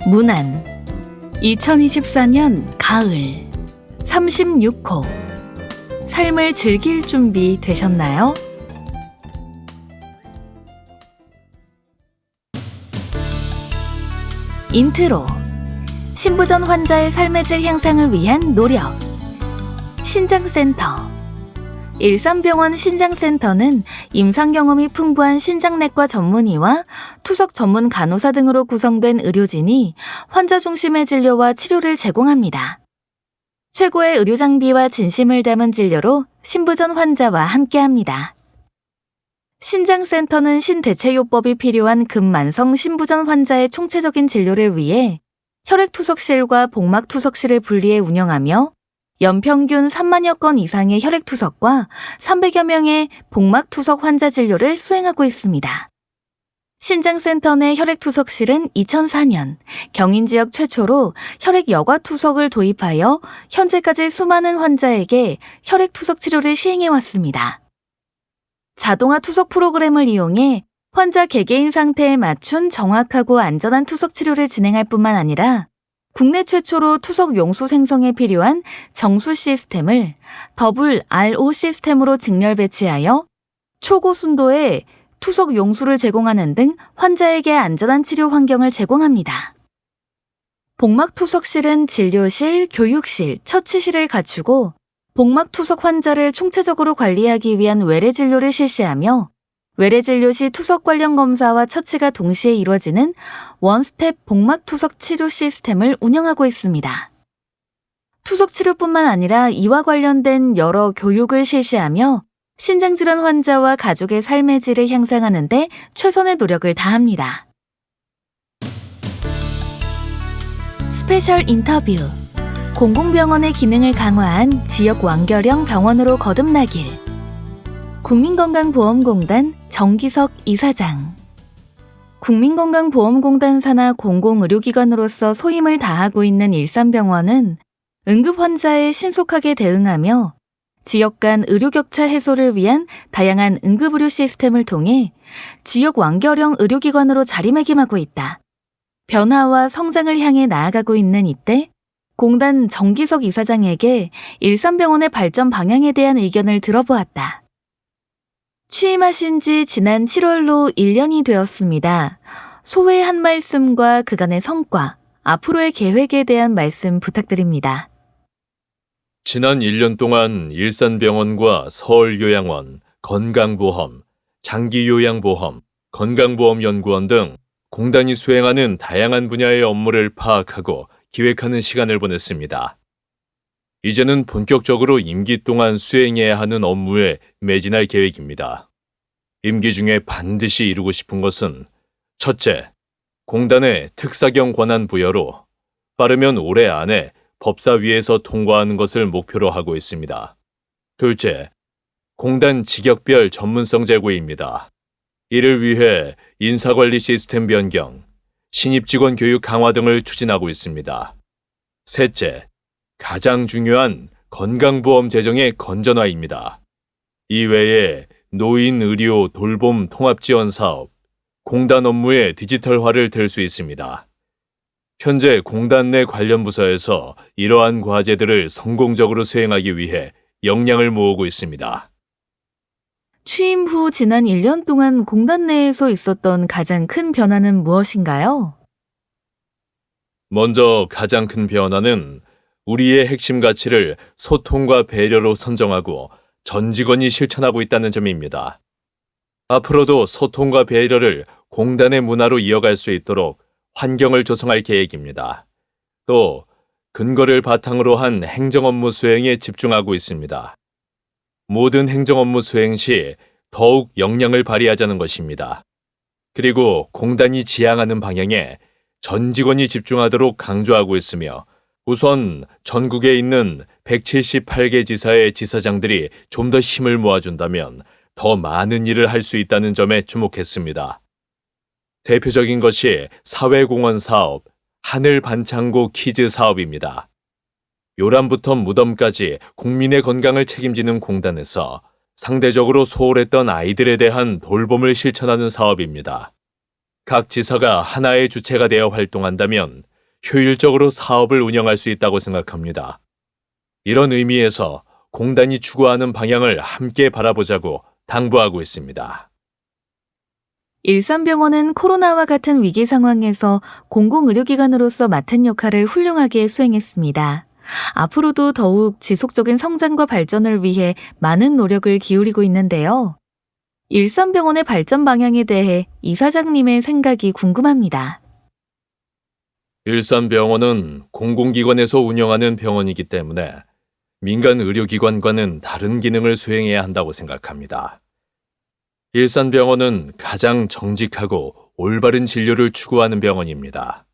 문안 2024년 가을 36호 삶을 즐길 준비 되셨나요? 인트로 신부전 환자의 삶의 질 향상을 위한 노력 신장센터 일산병원 신장센터는 임상 경험이 풍부한 신장내과 전문의와 투석 전문 간호사 등으로 구성된 의료진이 환자 중심의 진료와 치료를 제공합니다. 최고의 의료 장비와 진심을 담은 진료로 신부전 환자와 함께합니다. 신장센터는 신대체요법이 필요한 급만성 신부전 환자의 총체적인 진료를 위해 혈액투석실과 복막투석실을 분리해 운영하며 연평균 3만여 건 이상의 혈액투석과 300여 명의 복막투석 환자 진료를 수행하고 있습니다. 신장센터 내 혈액투석실은 2004년 경인 지역 최초로 혈액 여과투석을 도입하여 현재까지 수많은 환자에게 혈액투석 치료를 시행해왔습니다. 자동화 투석 프로그램을 이용해 환자 개개인 상태에 맞춘 정확하고 안전한 투석 치료를 진행할 뿐만 아니라 국내 최초로 투석 용수 생성에 필요한 정수 시스템을 더블 RO 시스템으로 직렬 배치하여 초고순도의 투석 용수를 제공하는 등 환자에게 안전한 치료 환경을 제공합니다. 복막투석실은 진료실, 교육실, 처치실을 갖추고 복막투석 환자를 총체적으로 관리하기 위한 외래진료를 실시하며 외래진료 시 투석 관련 검사와 처치가 동시에 이루어지는 원스텝 복막투석 치료 시스템을 운영하고 있습니다. 투석 치료뿐만 아니라 이와 관련된 여러 교육을 실시하며 신장질환 환자와 가족의 삶의 질을 향상하는 데 최선의 노력을 다합니다. 스페셜 인터뷰 공공병원의 기능을 강화한 지역 완결형 병원으로 거듭나길 국민건강보험공단 정기석 이사장 국민건강보험공단 산하 공공의료기관으로서 소임을 다하고 있는 일산병원은 응급 환자에 신속하게 대응하며 지역 간 의료격차 해소를 위한 다양한 응급의료 시스템을 통해 지역 완결형 의료기관으로 자리매김하고 있다. 변화와 성장을 향해 나아가고 있는 이때 공단 정기석 이사장에게 일산병원의 발전 방향에 대한 의견을 들어보았다. 취임하신 지 지난 7월로 1년이 되었습니다. 소회 한 말씀과 그간의 성과, 앞으로의 계획에 대한 말씀 부탁드립니다. 지난 1년 동안 일산병원과 서울요양원, 건강보험, 장기요양보험, 건강보험연구원 등 공단이 수행하는 다양한 분야의 업무를 파악하고 기획하는 시간을 보냈습니다. 이제는 본격적으로 임기 동안 수행해야 하는 업무에 매진할 계획입니다. 임기 중에 반드시 이루고 싶은 것은 첫째, 공단의 특사경 권한 부여로 빠르면 올해 안에 법사위에서 통과하는 것을 목표로 하고 있습니다. 둘째, 공단 직역별 전문성 제고입니다. 이를 위해 인사관리 시스템 변경, 신입직원 교육 강화 등을 추진하고 있습니다. 셋째, 가장 중요한 건강보험 재정의 건전화입니다. 이외에 노인 의료 돌봄 통합지원 사업, 공단 업무의 디지털화를 들 수 있습니다. 현재 공단 내 관련 부서에서 이러한 과제들을 성공적으로 수행하기 위해 역량을 모으고 있습니다. 취임 후 지난 1년 동안 공단 내에서 있었던 가장 큰 변화는 무엇인가요? 먼저 가장 큰 변화는 우리의 핵심 가치를 소통과 배려로 선정하고 전 직원이 실천하고 있다는 점입니다. 앞으로도 소통과 배려를 공단의 문화로 이어갈 수 있도록 환경을 조성할 계획입니다. 또 근거를 바탕으로 한 행정업무 수행에 집중하고 있습니다. 모든 행정업무 수행 시 더욱 역량을 발휘하자는 것입니다. 그리고 공단이 지향하는 방향에 전 직원이 집중하도록 강조하고 있으며 우선 전국에 있는 178개 지사의 지사장들이 좀 더 힘을 모아준다면 더 많은 일을 할 수 있다는 점에 주목했습니다. 대표적인 것이 사회공헌 사업, 하늘 반창고 키즈 사업입니다. 요람부터 무덤까지 국민의 건강을 책임지는 공단에서 상대적으로 소홀했던 아이들에 대한 돌봄을 실천하는 사업입니다. 각 지사가 하나의 주체가 되어 활동한다면 효율적으로 사업을 운영할 수 있다고 생각합니다. 이런 의미에서 공단이 추구하는 방향을 함께 바라보자고 당부하고 있습니다. 일산병원은 코로나와 같은 위기 상황에서 공공의료기관으로서 맡은 역할을 훌륭하게 수행했습니다. 앞으로도 더욱 지속적인 성장과 발전을 위해 많은 노력을 기울이고 있는데요. 일산병원의 발전 방향에 대해 이사장님의 생각이 궁금합니다. 일산병원은 공공기관에서 운영하는 병원이기 때문에 민간 의료기관과는 다른 기능을 수행해야 한다고 생각합니다. 일산병원은 가장 정직하고 올바른 진료를 추구하는 병원입니다.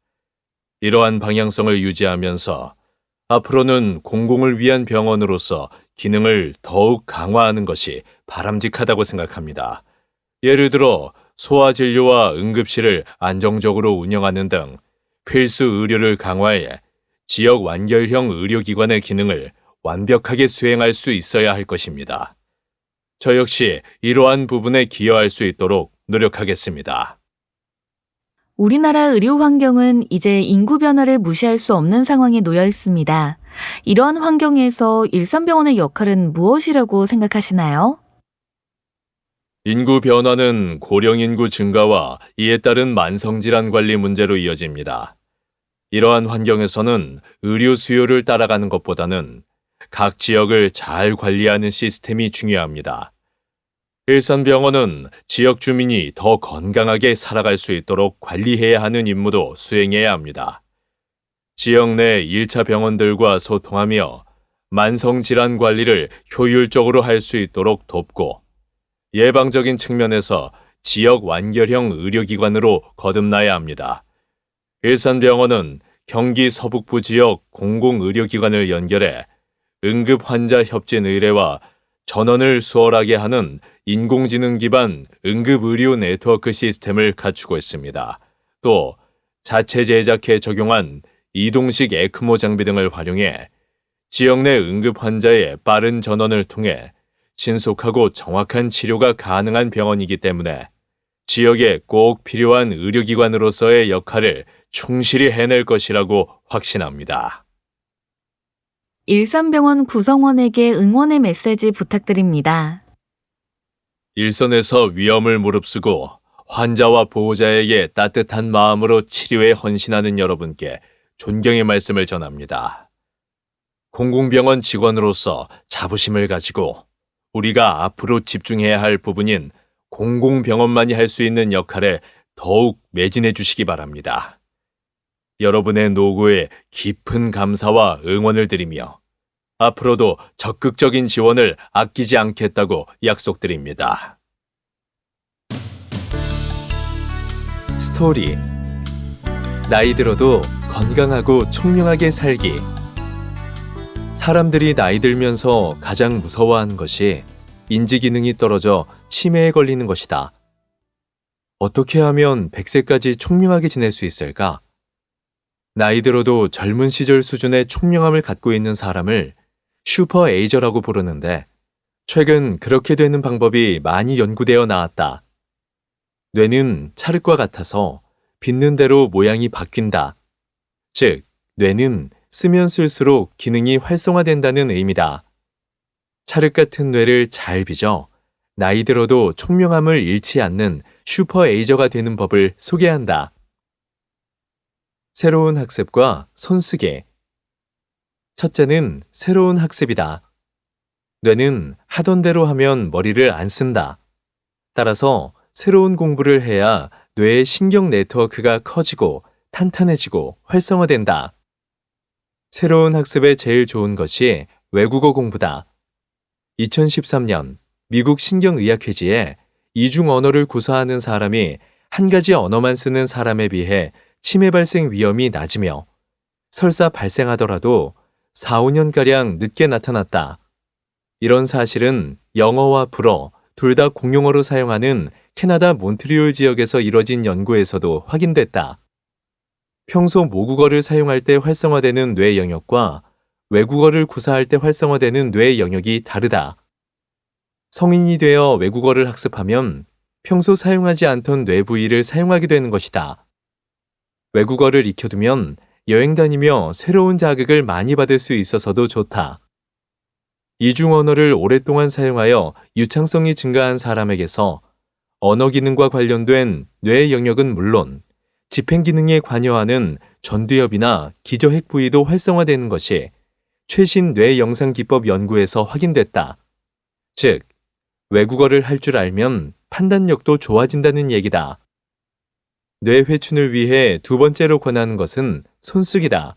이러한 방향성을 유지하면서 앞으로는 공공을 위한 병원으로서 기능을 더욱 강화하는 것이 바람직하다고 생각합니다. 예를 들어 소아진료와 응급실을 안정적으로 운영하는 등 필수 의료를 강화해 지역 완결형 의료기관의 기능을 완벽하게 수행할 수 있어야 할 것입니다. 저 역시 이러한 부분에 기여할 수 있도록 노력하겠습니다. 우리나라 의료 환경은 이제 인구 변화를 무시할 수 없는 상황에 놓여 있습니다. 이러한 환경에서 일산병원의 역할은 무엇이라고 생각하시나요? 인구 변화는 고령 인구 증가와 이에 따른 만성질환 관리 문제로 이어집니다. 이러한 환경에서는 의료 수요를 따라가는 것보다는 각 지역을 잘 관리하는 시스템이 중요합니다. 일산병원은 지역 주민이 더 건강하게 살아갈 수 있도록 관리해야 하는 임무도 수행해야 합니다. 지역 내 1차 병원들과 소통하며 만성질환 관리를 효율적으로 할 수 있도록 돕고 예방적인 측면에서 지역 완결형 의료기관으로 거듭나야 합니다. 일산병원은 경기 서북부 지역 공공의료기관을 연결해 응급 환자 협진 의뢰와 전원을 수월하게 하는 인공지능 기반 응급의료 네트워크 시스템을 갖추고 있습니다. 또 자체 제작해 적용한 이동식 에크모 장비 등을 활용해 지역 내 응급 환자의 빠른 전원을 통해 신속하고 정확한 치료가 가능한 병원이기 때문에 지역에 꼭 필요한 의료기관으로서의 역할을 충실히 해낼 것이라고 확신합니다. 일산병원 구성원에게 응원의 메시지 부탁드립니다. 일선에서 위험을 무릅쓰고 환자와 보호자에게 따뜻한 마음으로 치료에 헌신하는 여러분께 존경의 말씀을 전합니다. 공공병원 직원으로서 자부심을 가지고 우리가 앞으로 집중해야 할 부분인 공공병원만이 할 수 있는 역할에 더욱 매진해 주시기 바랍니다. 여러분의 노고에 깊은 감사와 응원을 드리며 앞으로도 적극적인 지원을 아끼지 않겠다고 약속드립니다. 스토리 나이 들어도 건강하고 총명하게 살기. 사람들이 나이 들면서 가장 무서워하는 것이 인지 기능이 떨어져 치매에 걸리는 것이다. 어떻게 하면 100세까지 총명하게 지낼 수 있을까? 나이 들어도 젊은 시절 수준의 총명함을 갖고 있는 사람을 슈퍼 에이저라고 부르는데 최근 그렇게 되는 방법이 많이 연구되어 나왔다. 뇌는 찰흙과 같아서 빚는 대로 모양이 바뀐다. 즉, 뇌는 쓰면 쓸수록 기능이 활성화된다는 의미다. 찰흙 같은 뇌를 잘 빚어 나이 들어도 총명함을 잃지 않는 슈퍼 에이저가 되는 법을 소개한다. 새로운 학습과 손쓰기. 첫째는 새로운 학습이다. 뇌는 하던 대로 하면 머리를 안 쓴다. 따라서 새로운 공부를 해야 뇌의 신경 네트워크가 커지고 탄탄해지고 활성화된다. 새로운 학습에 제일 좋은 것이 외국어 공부다. 2013년 미국 신경의학회지에 이중 언어를 구사하는 사람이 한 가지 언어만 쓰는 사람에 비해 치매 발생 위험이 낮으며 설사 발생하더라도 4, 5년가량 늦게 나타났다. 이런 사실은 영어와 불어 둘 다 공용어로 사용하는 캐나다 몬트리올 지역에서 이뤄진 연구에서도 확인됐다. 평소 모국어를 사용할 때 활성화되는 뇌 영역과 외국어를 구사할 때 활성화되는 뇌 영역이 다르다. 성인이 되어 외국어를 학습하면 평소 사용하지 않던 뇌 부위를 사용하게 되는 것이다. 외국어를 익혀두면 여행 다니며 새로운 자극을 많이 받을 수 있어서도 좋다. 이중 언어를 오랫동안 사용하여 유창성이 증가한 사람에게서 언어 기능과 관련된 뇌 영역은 물론 집행 기능에 관여하는 전두엽이나 기저핵 부위도 활성화되는 것이 최신 뇌 영상 기법 연구에서 확인됐다. 즉, 외국어를 할 줄 알면 판단력도 좋아진다는 얘기다. 뇌 회춘을 위해 두 번째로 권하는 것은 손쓰기다.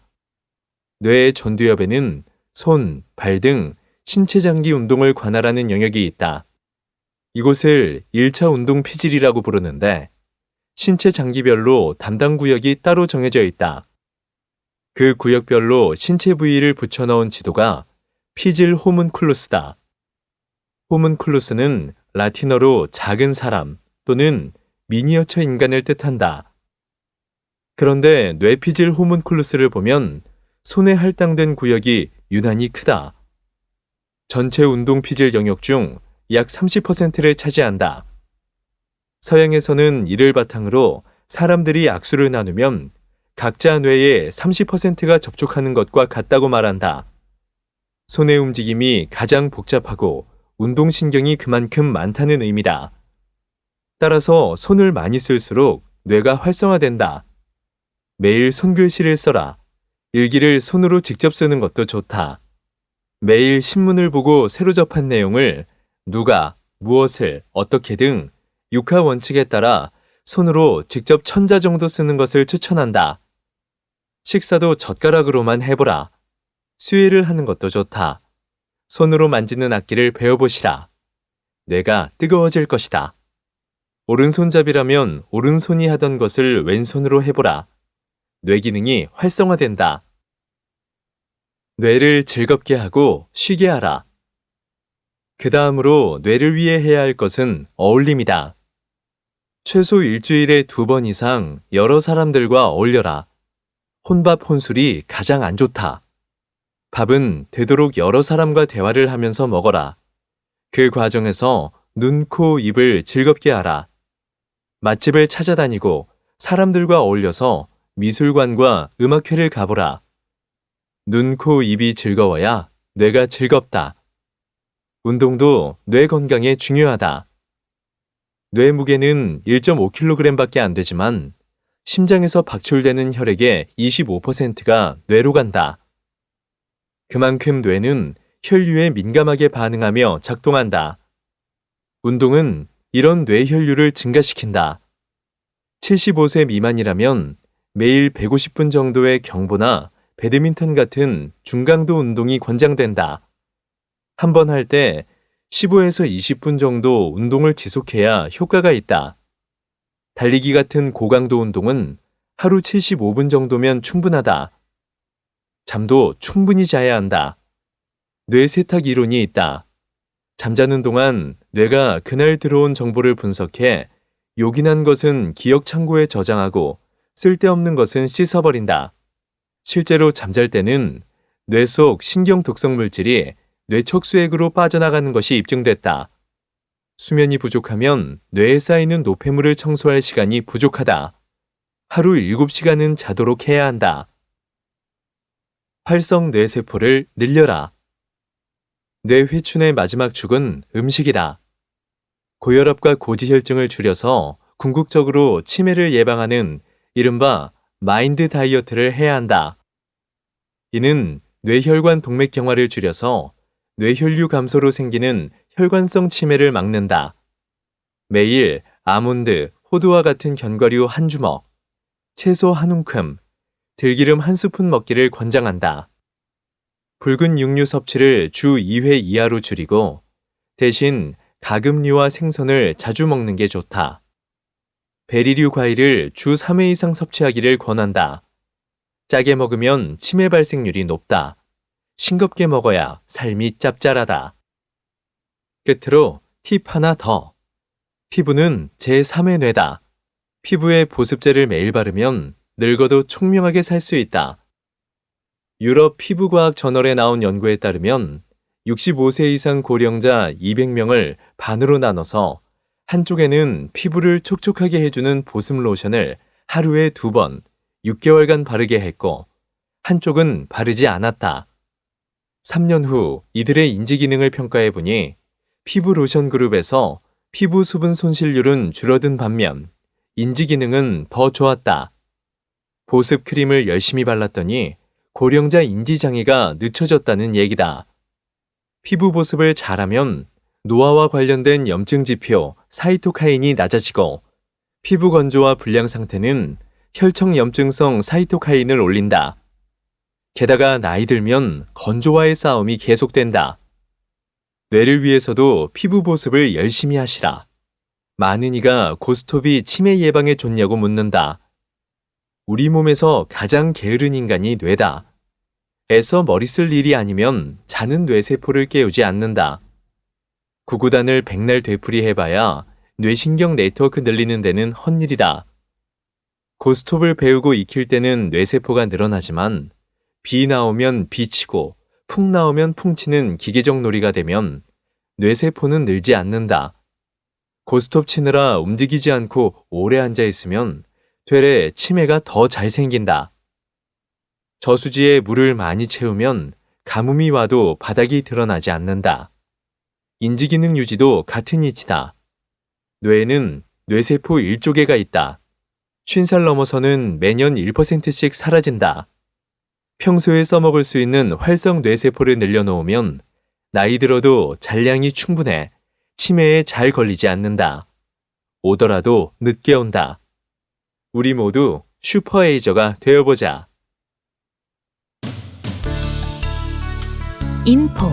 뇌의 전두엽에는 손, 발 등 신체 장기 운동을 관할하는 영역이 있다. 이곳을 1차 운동 피질이라고 부르는데 신체 장기별로 담당 구역이 따로 정해져 있다. 그 구역별로 신체 부위를 붙여넣은 지도가 피질 호문클루스다. 호문클루스는 라틴어로 작은 사람 또는 미니어처 인간을 뜻한다. 그런데 뇌피질 호문클루스를 보면 손에 할당된 구역이 유난히 크다. 전체 운동 피질 영역 중 약 30%를 차지한다. 서양에서는 이를 바탕으로 사람들이 악수를 나누면 각자 뇌의 30%가 접촉하는 것과 같다고 말한다. 손의 움직임이 가장 복잡하고 운동신경이 그만큼 많다는 의미다. 따라서 손을 많이 쓸수록 뇌가 활성화된다. 매일 손글씨를 써라. 일기를 손으로 직접 쓰는 것도 좋다. 매일 신문을 보고 새로 접한 내용을 누가, 무엇을, 어떻게 등 6하 원칙에 따라 손으로 직접 1000자 정도 쓰는 것을 추천한다. 식사도 젓가락으로만 해보라. 수혜를 하는 것도 좋다. 손으로 만지는 악기를 배워보시라. 뇌가 뜨거워질 것이다. 오른손잡이라면 오른손이 하던 것을 왼손으로 해보라. 뇌 기능이 활성화된다. 뇌를 즐겁게 하고 쉬게 하라. 그 다음으로 뇌를 위해 해야 할 것은 어울림이다. 최소 일주일에 2번 이상 여러 사람들과 어울려라. 혼밥 혼술이 가장 안 좋다. 밥은 되도록 여러 사람과 대화를 하면서 먹어라. 그 과정에서 눈, 코, 입을 즐겁게 하라. 맛집을 찾아다니고 사람들과 어울려서 미술관과 음악회를 가보라. 눈, 코, 입이 즐거워야 뇌가 즐겁다. 운동도 뇌 건강에 중요하다. 뇌 무게는 1.5kg밖에 안 되지만 심장에서 박출되는 혈액의 25%가 뇌로 간다. 그만큼 뇌는 혈류에 민감하게 반응하며 작동한다. 운동은 이런 뇌혈류를 증가시킨다. 75세 미만이라면 매일 150분 정도의 경보나 배드민턴 같은 중강도 운동이 권장된다. 한 번 할 때 15에서 20분 정도 운동을 지속해야 효과가 있다. 달리기 같은 고강도 운동은 하루 75분 정도면 충분하다. 잠도 충분히 자야 한다. 뇌 세탁 이론이 있다. 잠자는 동안 뇌가 그날 들어온 정보를 분석해 요긴한 것은 기억 창고에 저장하고 쓸데없는 것은 씻어버린다. 실제로 잠잘 때는 뇌 속 신경 독성 물질이 뇌 척수액으로 빠져나가는 것이 입증됐다. 수면이 부족하면 뇌에 쌓이는 노폐물을 청소할 시간이 부족하다. 하루 7시간은 자도록 해야 한다. 활성 뇌세포를 늘려라. 뇌 회춘의 마지막 축은 음식이다. 고혈압과 고지혈증을 줄여서 궁극적으로 치매를 예방하는 이른바 마인드 다이어트를 해야 한다. 이는 뇌혈관 동맥경화를 줄여서 뇌혈류 감소로 생기는 혈관성 치매를 막는다. 매일 아몬드, 호두와 같은 견과류 한 주먹, 채소 한 움큼, 들기름 한 스푼 먹기를 권장한다. 붉은 육류 섭취를 주 2회 이하로 줄이고 대신 가금류와 생선을 자주 먹는 게 좋다. 베리류 과일을 주 3회 이상 섭취하기를 권한다. 짜게 먹으면 치매 발생률이 높다. 싱겁게 먹어야 삶이 짭짤하다. 끝으로 팁 하나 더. 피부는 제3의 뇌다. 피부에 보습제를 매일 바르면 늙어도 총명하게 살 수 있다. 유럽 피부과학 저널에 나온 연구에 따르면 65세 이상 고령자 200명을 반으로 나눠서 한쪽에는 피부를 촉촉하게 해주는 보습 로션을 하루에 2번, 6개월간 바르게 했고 한쪽은 바르지 않았다. 3년 후 이들의 인지 기능을 평가해 보니 피부 로션 그룹에서 피부 수분 손실률은 줄어든 반면 인지 기능은 더 좋았다. 보습 크림을 열심히 발랐더니 고령자 인지 장애가 늦춰졌다는 얘기다. 피부 보습을 잘하면 노화와 관련된 염증 지표 사이토카인이 낮아지고 피부 건조와 불량 상태는 혈청 염증성 사이토카인을 올린다. 게다가 나이 들면 건조와의 싸움이 계속된다. 뇌를 위해서도 피부 보습을 열심히 하시라. 많은 이가 고스톱이 치매 예방에 좋냐고 묻는다. 우리 몸에서 가장 게으른 인간이 뇌다. 애써 머리 쓸 일이 아니면 자는 뇌세포를 깨우지 않는다. 구구단을 백날 되풀이 해봐야 뇌신경 네트워크 늘리는 데는 헛일이다. 고스톱을 배우고 익힐 때는 뇌세포가 늘어나지만 비 나오면 비치고 풍 나오면 풍치는 기계적 놀이가 되면 뇌세포는 늘지 않는다. 고스톱 치느라 움직이지 않고 오래 앉아 있으면 되레 치매가 더 잘 생긴다. 저수지에 물을 많이 채우면 가뭄이 와도 바닥이 드러나지 않는다. 인지기능 유지도 같은 이치다. 뇌에는 뇌세포 1조 개가 있다. 50살 넘어서는 매년 1%씩 사라진다. 평소에 써먹을 수 있는 활성 뇌세포를 늘려놓으면 나이 들어도 잔량이 충분해 치매에 잘 걸리지 않는다. 오더라도 늦게 온다. 우리 모두 슈퍼에이저가 되어보자. 인포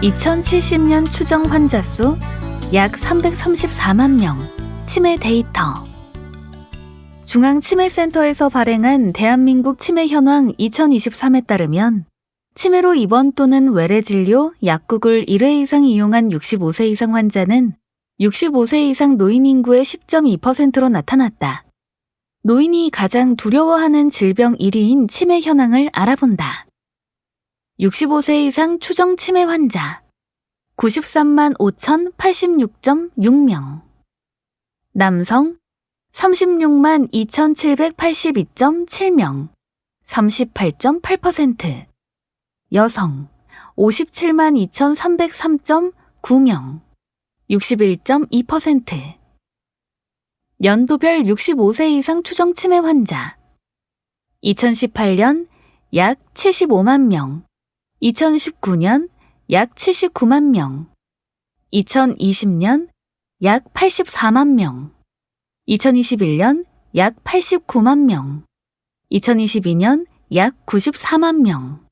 2070년 추정 환자 수 약 334만 명 치매 데이터 중앙치매센터에서 발행한 대한민국 치매 현황 2023에 따르면 치매로 입원 또는 외래 진료, 약국을 1회 이상 이용한 65세 이상 환자는 65세 이상 노인 인구의 10.2%로 나타났다. 노인이 가장 두려워하는 질병 1위인 치매 현황을 알아본다. 65세 이상 추정 치매 환자 93만 5,086.6명 남성 36만 2,782.7명 38.8% 여성 57만 2,303.9명 61.2% 연도별 65세 이상 추정 치매 환자 2018년 약 75만 명 2019년 약 79만 명 2020년 약 84만 명 2021년 약 89만 명 2022년 약 94만 명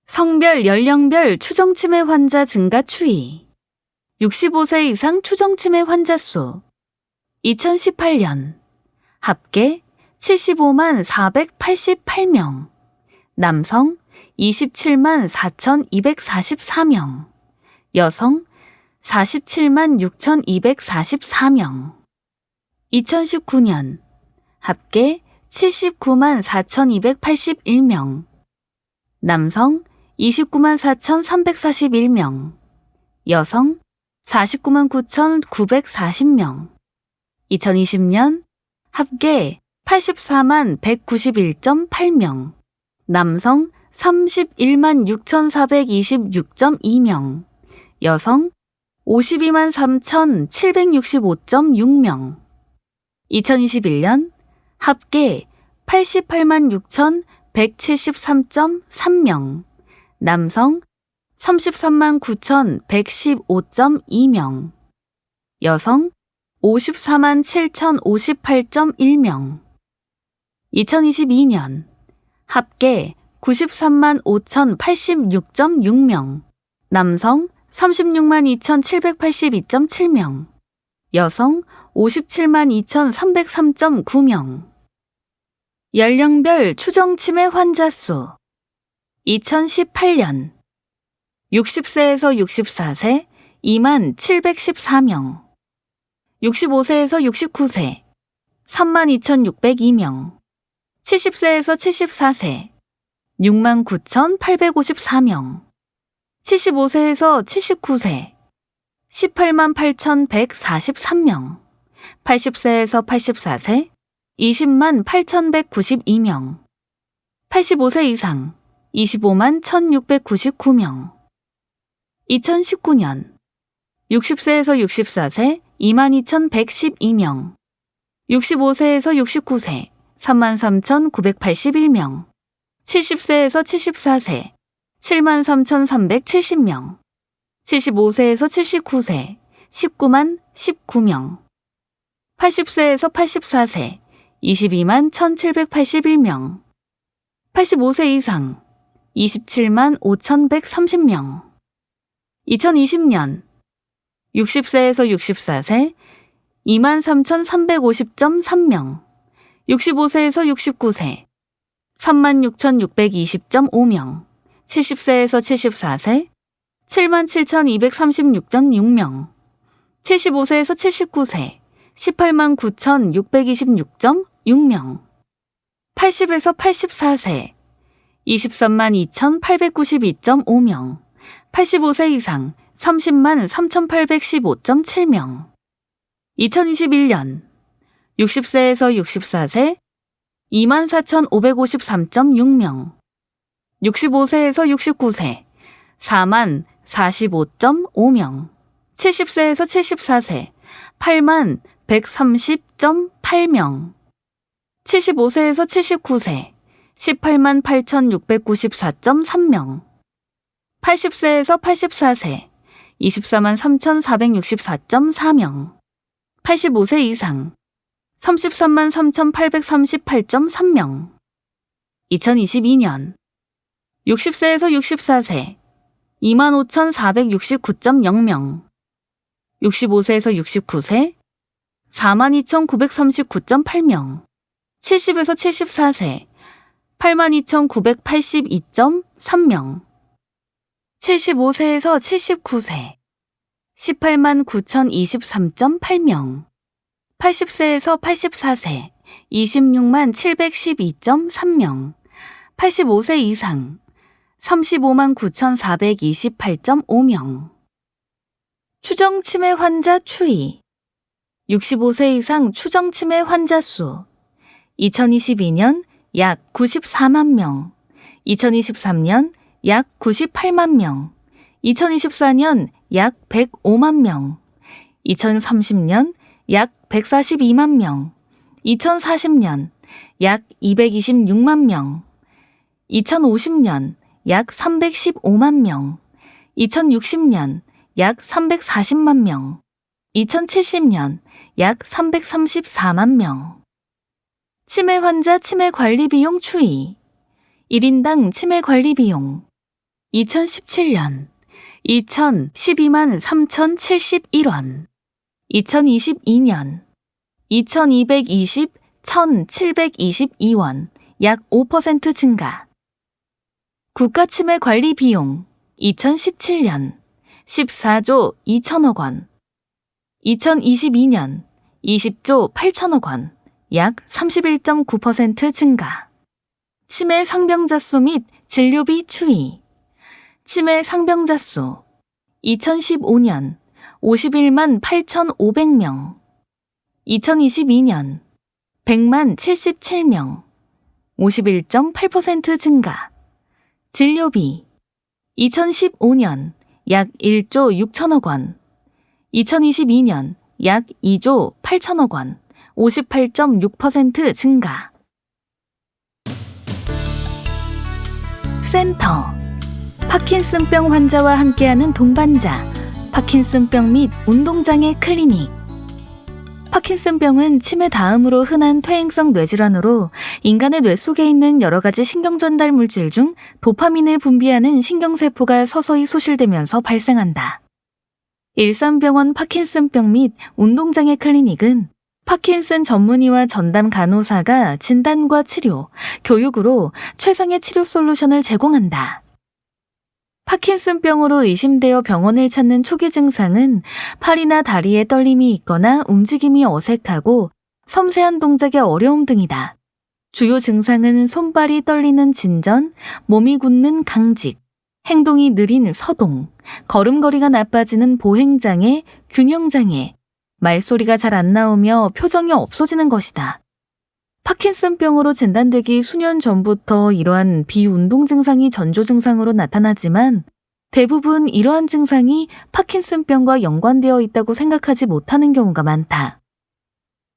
성별, 연령별 추정 치매 환자 증가 추이 65세 이상 추정 치매 환자 수 2018년 합계 75만 488명 남성 27만 4,244명 여성 47만 6,244명 2019년 합계 79만 4,281명 남성 29만 4,341명 여성 49만 9,940명 2020년 합계 84만 191.8명 남성 31만 6,426.2명 여성 52만 3,765.6명 2021년 합계 88만 6,173.3명 남성 33만 9,115.2명 여성 54만 7,058.1명 2022년 합계 93만 5,086.6명 남성 36만 2,782.7명 여성 57만 2,303.9명 연령별 추정 치매 환자 수 2018년 60세에서 64세 2만 714명 65세에서 69세 3만 2,602명 70세에서 74세 6만 9,854명 75세에서 79세 18만 8,143명 80세에서 84세 20만 8,192명 85세 이상 25만 1,699명. 2019년 60세에서 64세 22,112명. 65세에서 69세 33,981명. 70세에서 74세 73,370명. 75세에서 79세 19만 19명. 80세에서 84세 22만 1,781명. 85세 이상 27만 5,130명. 2020년 60세에서 64세 23,350.3명. 65세에서 69세 36,620.5명. 70세에서 74세 77,236.6명. 75세에서 79세 189,626.6명. 80에서 84세 232,892.5명. 85세 이상 30만 3,815.7명. 2021년 60세에서 64세 24,553.6명. 65세에서 69세 4만 45.5명. 70세에서 74세 8만 130.8명. 75세에서 79세 18만 8,694.3명. 80세에서 84세 24만 3,464.4명. 85세 이상 33만 3,838.3명. 2022년 60세에서 64세 25,469.0명. 65세에서 69세 42,939.8명. 70에서 74세 82,982.3명. 75세에서 79세 18만 9,023.8명. 80세에서 84세 26만 712.3명. 85세 이상 35만 9,428.5명. 추정 치매 환자 추이. 65세 이상 추정 치매 환자 수 2022년 약 94만 명, 2023년 약 98만 명, 2024년 약 105만 명, 2030년 약 142만 명, 2040년 약 226만 명, 2050년 약 315만 명, 2060년 약 340만 명, 2070년 약 334만 명. 치매 환자 치매 관리 비용 추이. 1인당 치매 관리 비용. 2017년 2,012만 3,071원. 2022년 2,220,1,722원. 약 5% 증가. 국가 치매 관리 비용. 2017년 14조 2천억 원. 2022년 20조 8천억 원. 약 31.9% 증가. 치매 상병자 수 및 진료비 추이. 치매 상병자 수 2015년 51만 8,500명. 2022년 100만 77명. 51.8% 증가. 진료비 2015년 약 1조 6천억 원. 2022년 약 2조 8천억 원. 58.6% 증가. 센터. 파킨슨병 환자와 함께하는 동반자. 파킨슨병 및 운동장애 클리닉. 파킨슨병은 치매 다음으로 흔한 퇴행성 뇌질환으로 인간의 뇌 속에 있는 여러 가지 신경전달 물질 중 도파민을 분비하는 신경세포가 서서히 소실되면서 발생한다. 일산병원 파킨슨병 및 운동장애 클리닉은 파킨슨 전문의와 전담 간호사가 진단과 치료, 교육으로 최상의 치료 솔루션을 제공한다. 파킨슨병으로 의심되어 병원을 찾는 초기 증상은 팔이나 다리에 떨림이 있거나 움직임이 어색하고 섬세한 동작의 어려움 등이다. 주요 증상은 손발이 떨리는 진전, 몸이 굳는 강직, 행동이 느린 서동, 걸음걸이가 나빠지는 보행장애, 균형장애, 말소리가 잘 안 나오며 표정이 없어지는 것이다. 파킨슨병으로 진단되기 수년 전부터 이러한 비운동 증상이 전조 증상으로 나타나지만 대부분 이러한 증상이 파킨슨병과 연관되어 있다고 생각하지 못하는 경우가 많다.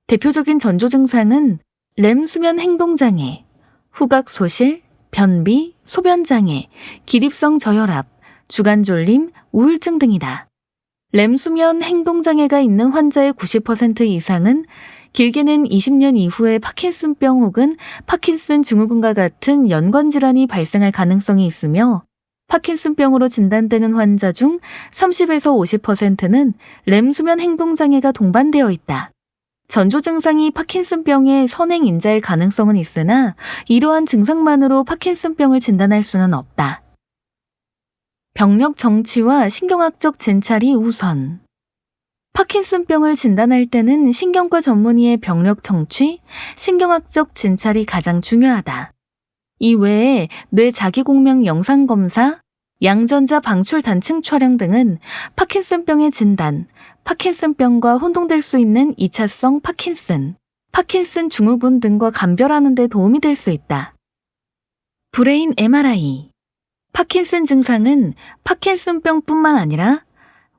대표적인 전조 증상은 렘 수면 행동장애, 후각소실, 변비, 소변장애, 기립성 저혈압, 주간졸림, 우울증 등이다. 렘 수면 행동장애가 있는 환자의 90% 이상은 길게는 20년 이후에 파킨슨병 혹은 파킨슨 증후군과 같은 연관질환이 발생할 가능성이 있으며 파킨슨병으로 진단되는 환자 중 30에서 50%는 렘 수면 행동장애가 동반되어 있다. 전조 증상이 파킨슨병의 선행인자일 가능성은 있으나 이러한 증상만으로 파킨슨병을 진단할 수는 없다. 병력 정치와 신경학적 진찰이 우선. 파킨슨병을 진단할 때는 신경과 전문의의 병력 정취, 신경학적 진찰이 가장 중요하다. 이 외에 뇌 자기공명 영상검사, 양전자 방출 단층 촬영 등은 파킨슨병의 진단, 파킨슨병과 혼동될 수 있는 2차성 파킨슨 증후군 등과 감별하는 데 도움이 될 수 있다. 브레인 MRI. 파킨슨 증상은 파킨슨병뿐만 아니라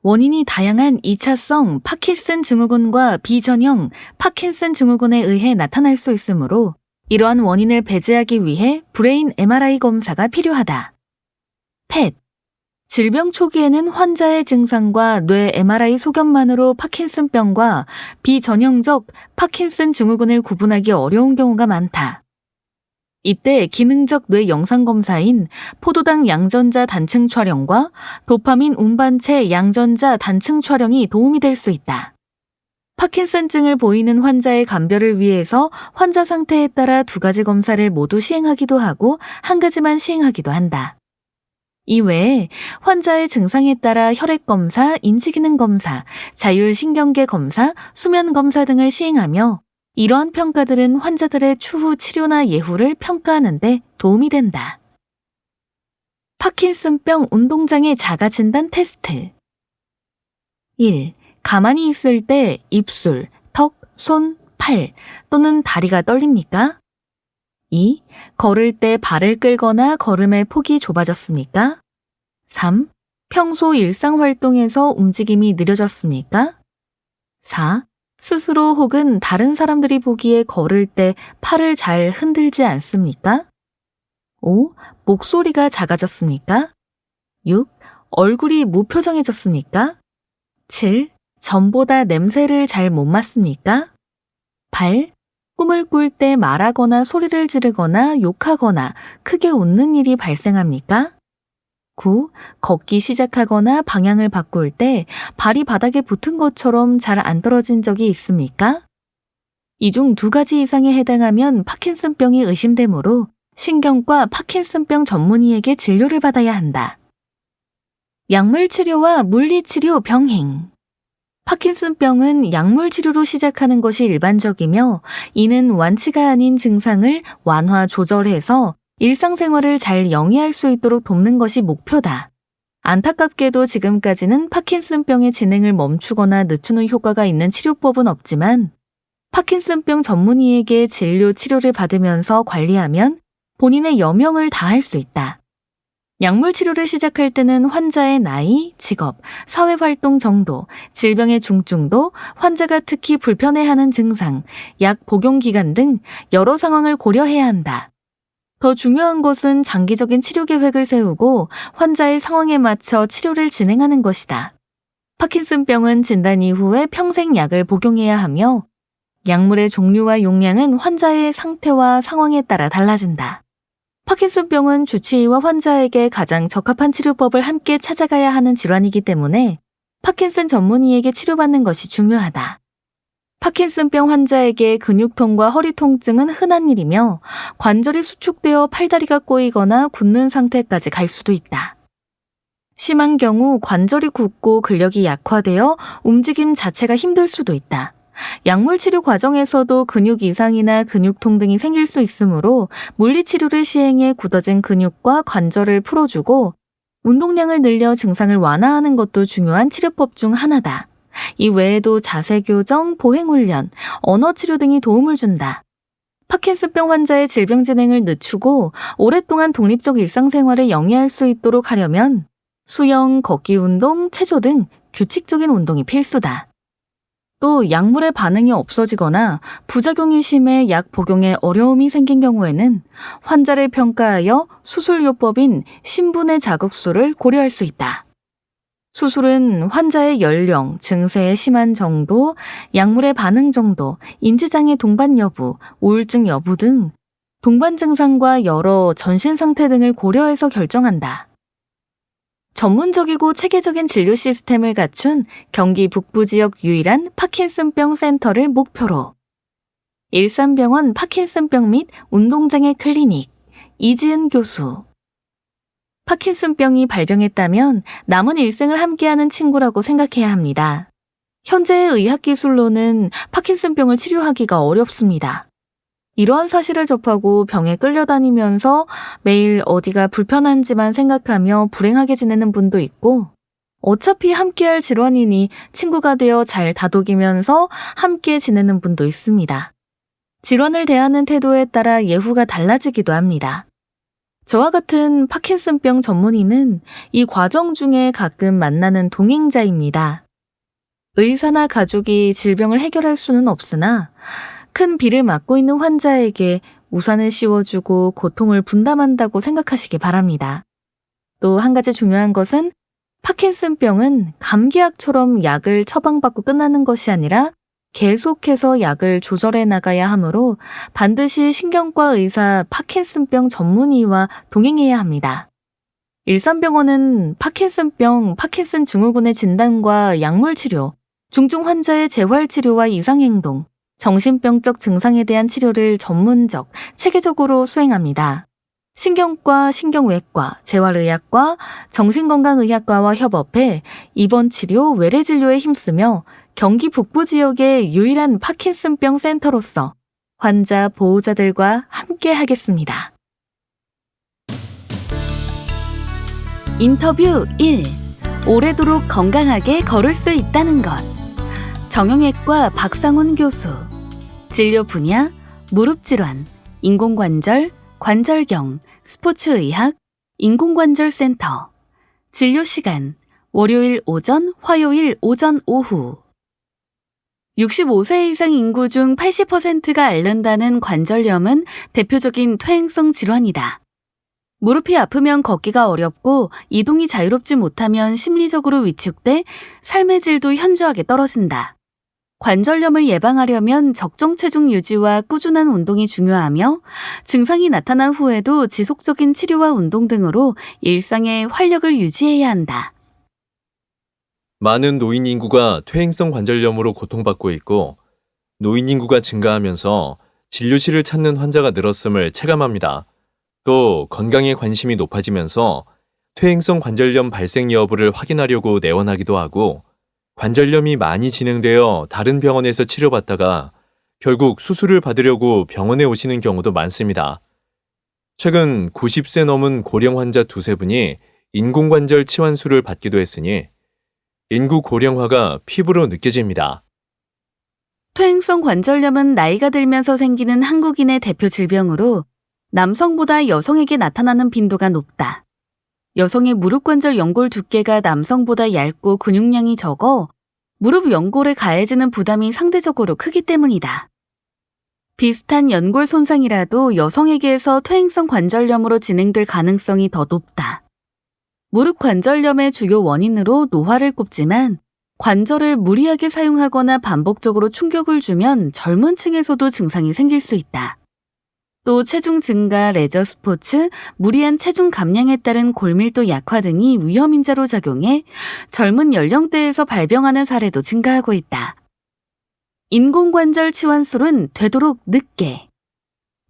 원인이 다양한 2차성 파킨슨 증후군과 비전형 파킨슨 증후군에 의해 나타날 수 있으므로 이러한 원인을 배제하기 위해 브레인 MRI 검사가 필요하다. 펫. 질병 초기에는 환자의 증상과 뇌 MRI 소견만으로 파킨슨병과 비전형적 파킨슨 증후군을 구분하기 어려운 경우가 많다. 이때 기능적 뇌 영상검사인 포도당 양전자 단층 촬영과 도파민 운반체 양전자 단층 촬영이 도움이 될 수 있다. 파킨슨증을 보이는 환자의 감별을 위해서 환자 상태에 따라 2가지 검사를 모두 시행하기도 하고 한 가지만 시행하기도 한다. 이외에 환자의 증상에 따라 혈액검사, 인지기능검사, 자율신경계 검사, 수면검사 등을 시행하며 이러한 평가들은 환자들의 추후 치료나 예후를 평가하는 데 도움이 된다. 파킨슨병 운동장애 자가진단 테스트. 1. 가만히 있을 때 입술, 턱, 손, 팔 또는 다리가 떨립니까? 2. 걸을 때 발을 끌거나 걸음의 폭이 좁아졌습니까? 3. 평소 일상활동에서 움직임이 느려졌습니까? 4. 스스로 혹은 다른 사람들이 보기에 걸을 때 팔을 잘 흔들지 않습니까? 5. 목소리가 작아졌습니까? 6. 얼굴이 무표정해졌습니까? 7. 전보다 냄새를 잘 못 맡습니까? 8. 꿈을 꿀 때 말하거나 소리를 지르거나 욕하거나 크게 웃는 일이 발생합니까? 9. 걷기 시작하거나 방향을 바꿀 때 발이 바닥에 붙은 것처럼 잘 안 떨어진 적이 있습니까? 이 중 2가지 이상에 해당하면 파킨슨병이 의심되므로 신경과 파킨슨병 전문의에게 진료를 받아야 한다. 약물 치료와 물리치료 병행. 파킨슨병은 약물 치료로 시작하는 것이 일반적이며 이는 완치가 아닌 증상을 완화 조절해서 일상생활을 잘 영위할 수 있도록 돕는 것이 목표다. 안타깝게도 지금까지는 파킨슨병의 진행을 멈추거나 늦추는 효과가 있는 치료법은 없지만 파킨슨병 전문의에게 진료 치료를 받으면서 관리하면 본인의 여명을 다할 수 있다. 약물 치료를 시작할 때는 환자의 나이, 직업, 사회활동 정도, 질병의 중증도, 환자가 특히 불편해하는 증상, 약 복용 기간 등 여러 상황을 고려해야 한다. 더 중요한 것은 장기적인 치료 계획을 세우고 환자의 상황에 맞춰 치료를 진행하는 것이다. 파킨슨병은 진단 이후에 평생 약을 복용해야 하며 약물의 종류와 용량은 환자의 상태와 상황에 따라 달라진다. 파킨슨병은 주치의와 환자에게 가장 적합한 치료법을 함께 찾아가야 하는 질환이기 때문에 파킨슨 전문의에게 치료받는 것이 중요하다. 파킨슨병 환자에게 근육통과 허리 통증은 흔한 일이며 관절이 수축되어 팔다리가 꼬이거나 굳는 상태까지 갈 수도 있다. 심한 경우 관절이 굳고 근력이 약화되어 움직임 자체가 힘들 수도 있다. 약물 치료 과정에서도 근육 이상이나 근육통 등이 생길 수 있으므로 물리치료를 시행해 굳어진 근육과 관절을 풀어주고 운동량을 늘려 증상을 완화하는 것도 중요한 치료법 중 하나다. 이 외에도 자세 교정, 보행 훈련, 언어 치료 등이 도움을 준다. 파킨슨병 환자의 질병 진행을 늦추고 오랫동안 독립적 일상생활을 영위할 수 있도록 하려면 수영, 걷기 운동, 체조 등 규칙적인 운동이 필수다. 또 약물의 반응이 없어지거나 부작용이 심해 약 복용에 어려움이 생긴 경우에는 환자를 평가하여 수술요법인 신분의 자극수를 고려할 수 있다. 수술은 환자의 연령, 증세의 심한 정도, 약물의 반응 정도, 인지장애 동반 여부, 우울증 여부 등 동반 증상과 여러 전신 상태 등을 고려해서 결정한다. 전문적이고 체계적인 진료 시스템을 갖춘 경기 북부 지역 유일한 파킨슨병 센터를 목표로 일산병원 파킨슨병 및 운동장애 클리닉 이지은 교수. 파킨슨병이 발병했다면 남은 일생을 함께하는 친구라고 생각해야 합니다. 현재의 의학기술로는 파킨슨병을 치료하기가 어렵습니다. 이러한 사실을 접하고 병에 끌려다니면서 매일 어디가 불편한지만 생각하며 불행하게 지내는 분도 있고, 어차피 함께할 질환이니 친구가 되어 잘 다독이면서 함께 지내는 분도 있습니다. 질환을 대하는 태도에 따라 예후가 달라지기도 합니다. 저와 같은 파킨슨병 전문의는 이 과정 중에 가끔 만나는 동행자입니다. 의사나 가족이 질병을 해결할 수는 없으나 큰 비를 맞고 있는 환자에게 우산을 씌워주고 고통을 분담한다고 생각하시기 바랍니다. 또 한 가지 중요한 것은 파킨슨병은 감기약처럼 약을 처방받고 끝나는 것이 아니라 계속해서 약을 조절해 나가야 하므로 반드시 신경과 의사 파킨슨병 전문의와 동행해야 합니다. 일산병원은 파킨슨병, 파킨슨 증후군의 진단과 약물 치료, 중증 환자의 재활치료와 이상행동, 정신병적 증상에 대한 치료를 전문적, 체계적으로 수행합니다. 신경과 신경외과, 재활의학과, 정신건강의학과와 협업해 입원 치료, 외래 진료에 힘쓰며 경기 북부 지역의 유일한 파킨슨병 센터로서 환자 보호자들과 함께 하겠습니다. 인터뷰 1. 오래도록 건강하게 걸을 수 있다는 것. 정형외과 박상훈 교수. 진료 분야 무릎질환, 인공관절, 관절경, 스포츠의학, 인공관절센터. 진료 시간 월요일 오전, 화요일 오전, 오후. 65세 이상 인구 중 80%가 앓는다는 관절염은 대표적인 퇴행성 질환이다. 무릎이 아프면 걷기가 어렵고 이동이 자유롭지 못하면 심리적으로 위축돼 삶의 질도 현저하게 떨어진다. 관절염을 예방하려면 적정 체중 유지와 꾸준한 운동이 중요하며 증상이 나타난 후에도 지속적인 치료와 운동 등으로 일상의 활력을 유지해야 한다. 많은 노인 인구가 퇴행성 관절염으로 고통받고 있고 노인 인구가 증가하면서 진료실을 찾는 환자가 늘었음을 체감합니다. 또 건강에 관심이 높아지면서 퇴행성 관절염 발생 여부를 확인하려고 내원하기도 하고 관절염이 많이 진행되어 다른 병원에서 치료받다가 결국 수술을 받으려고 병원에 오시는 경우도 많습니다. 최근 90세 넘은 고령 환자 두세 분이 인공관절 치환술을 받기도 했으니 인구 고령화가 피부로 느껴집니다. 퇴행성 관절염은 나이가 들면서 생기는 한국인의 대표 질병으로 남성보다 여성에게 나타나는 빈도가 높다. 여성의 무릎 관절 연골 두께가 남성보다 얇고 근육량이 적어 무릎 연골에 가해지는 부담이 상대적으로 크기 때문이다. 비슷한 연골 손상이라도 여성에게서 퇴행성 관절염으로 진행될 가능성이 더 높다. 무릎 관절염의 주요 원인으로 노화를 꼽지만 관절을 무리하게 사용하거나 반복적으로 충격을 주면 젊은 층에서도 증상이 생길 수 있다. 또 체중 증가, 레저 스포츠, 무리한 체중 감량에 따른 골밀도 약화 등이 위험인자로 작용해 젊은 연령대에서 발병하는 사례도 증가하고 있다. 인공관절 치환술은 되도록 늦게.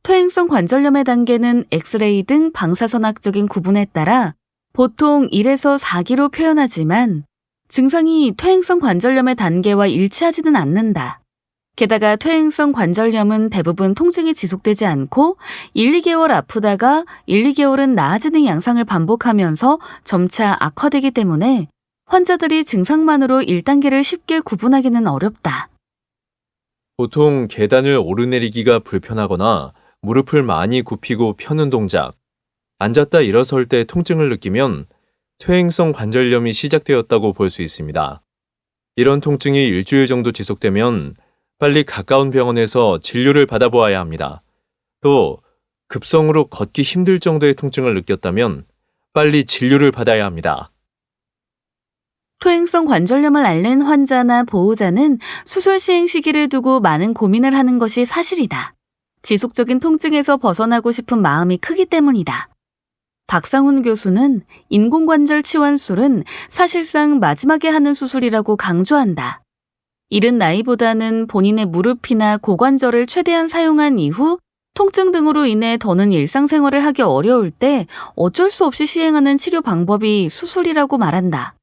퇴행성 관절염의 단계는 엑스레이 등 방사선학적인 구분에 따라 보통 1에서 4기로 표현하지만 증상이 퇴행성 관절염의 단계와 일치하지는 않는다. 게다가 퇴행성 관절염은 대부분 통증이 지속되지 않고 1, 2개월 아프다가 1, 2개월은 나아지는 양상을 반복하면서 점차 악화되기 때문에 환자들이 증상만으로 1단계를 쉽게 구분하기는 어렵다. 보통 계단을 오르내리기가 불편하거나 무릎을 많이 굽히고 펴는 동작, 앉았다 일어설 때 통증을 느끼면 퇴행성 관절염이 시작되었다고 볼 수 있습니다. 이런 통증이 일주일 정도 지속되면 빨리 가까운 병원에서 진료를 받아보아야 합니다. 또 급성으로 걷기 힘들 정도의 통증을 느꼈다면 빨리 진료를 받아야 합니다. 퇴행성 관절염을 앓는 환자나 보호자는 수술 시행 시기를 두고 많은 고민을 하는 것이 사실이다. 지속적인 통증에서 벗어나고 싶은 마음이 크기 때문이다. 박상훈 교수는 인공관절 치환술은 사실상 마지막에 하는 수술이라고 강조한다. 이른 나이보다는 본인의 무릎이나 고관절을 최대한 사용한 이후 통증 등으로 인해 더는 일상생활을 하기 어려울 때 어쩔 수 없이 시행하는 치료 방법이 수술이라고 말한다.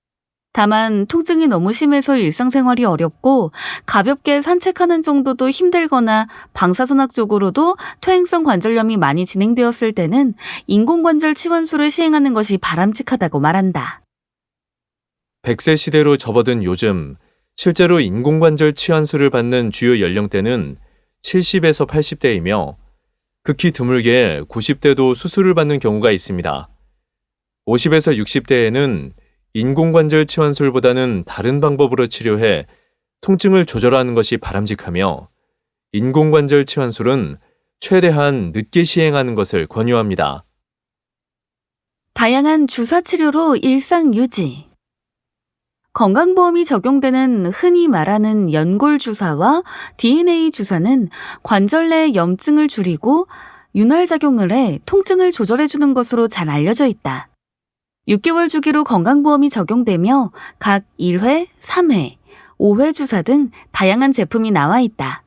다만 통증이 너무 심해서 일상생활이 어렵고 가볍게 산책하는 정도도 힘들거나 방사선학적으로도 퇴행성 관절염이 많이 진행되었을 때는 인공관절 치환술을 시행하는 것이 바람직하다고 말한다. 100세 시대로 접어든 요즘 실제로 인공관절 치환술을 받는 주요 연령대는 70에서 80대이며 극히 드물게 90대도 수술을 받는 경우가 있습니다. 50에서 60대에는 인공관절 치환술보다는 다른 방법으로 치료해 통증을 조절하는 것이 바람직하며 인공관절 치환술은 최대한 늦게 시행하는 것을 권유합니다. 다양한 주사 치료로 일상 유지. 건강보험이 적용되는 흔히 말하는 연골 주사와 DNA 주사는 관절 내 염증을 줄이고 윤활작용을 해 통증을 조절해주는 것으로 잘 알려져 있다. 6개월 주기로 건강보험이 적용되며 각 1회, 3회, 5회 주사 등 다양한 제품이 나와 있다.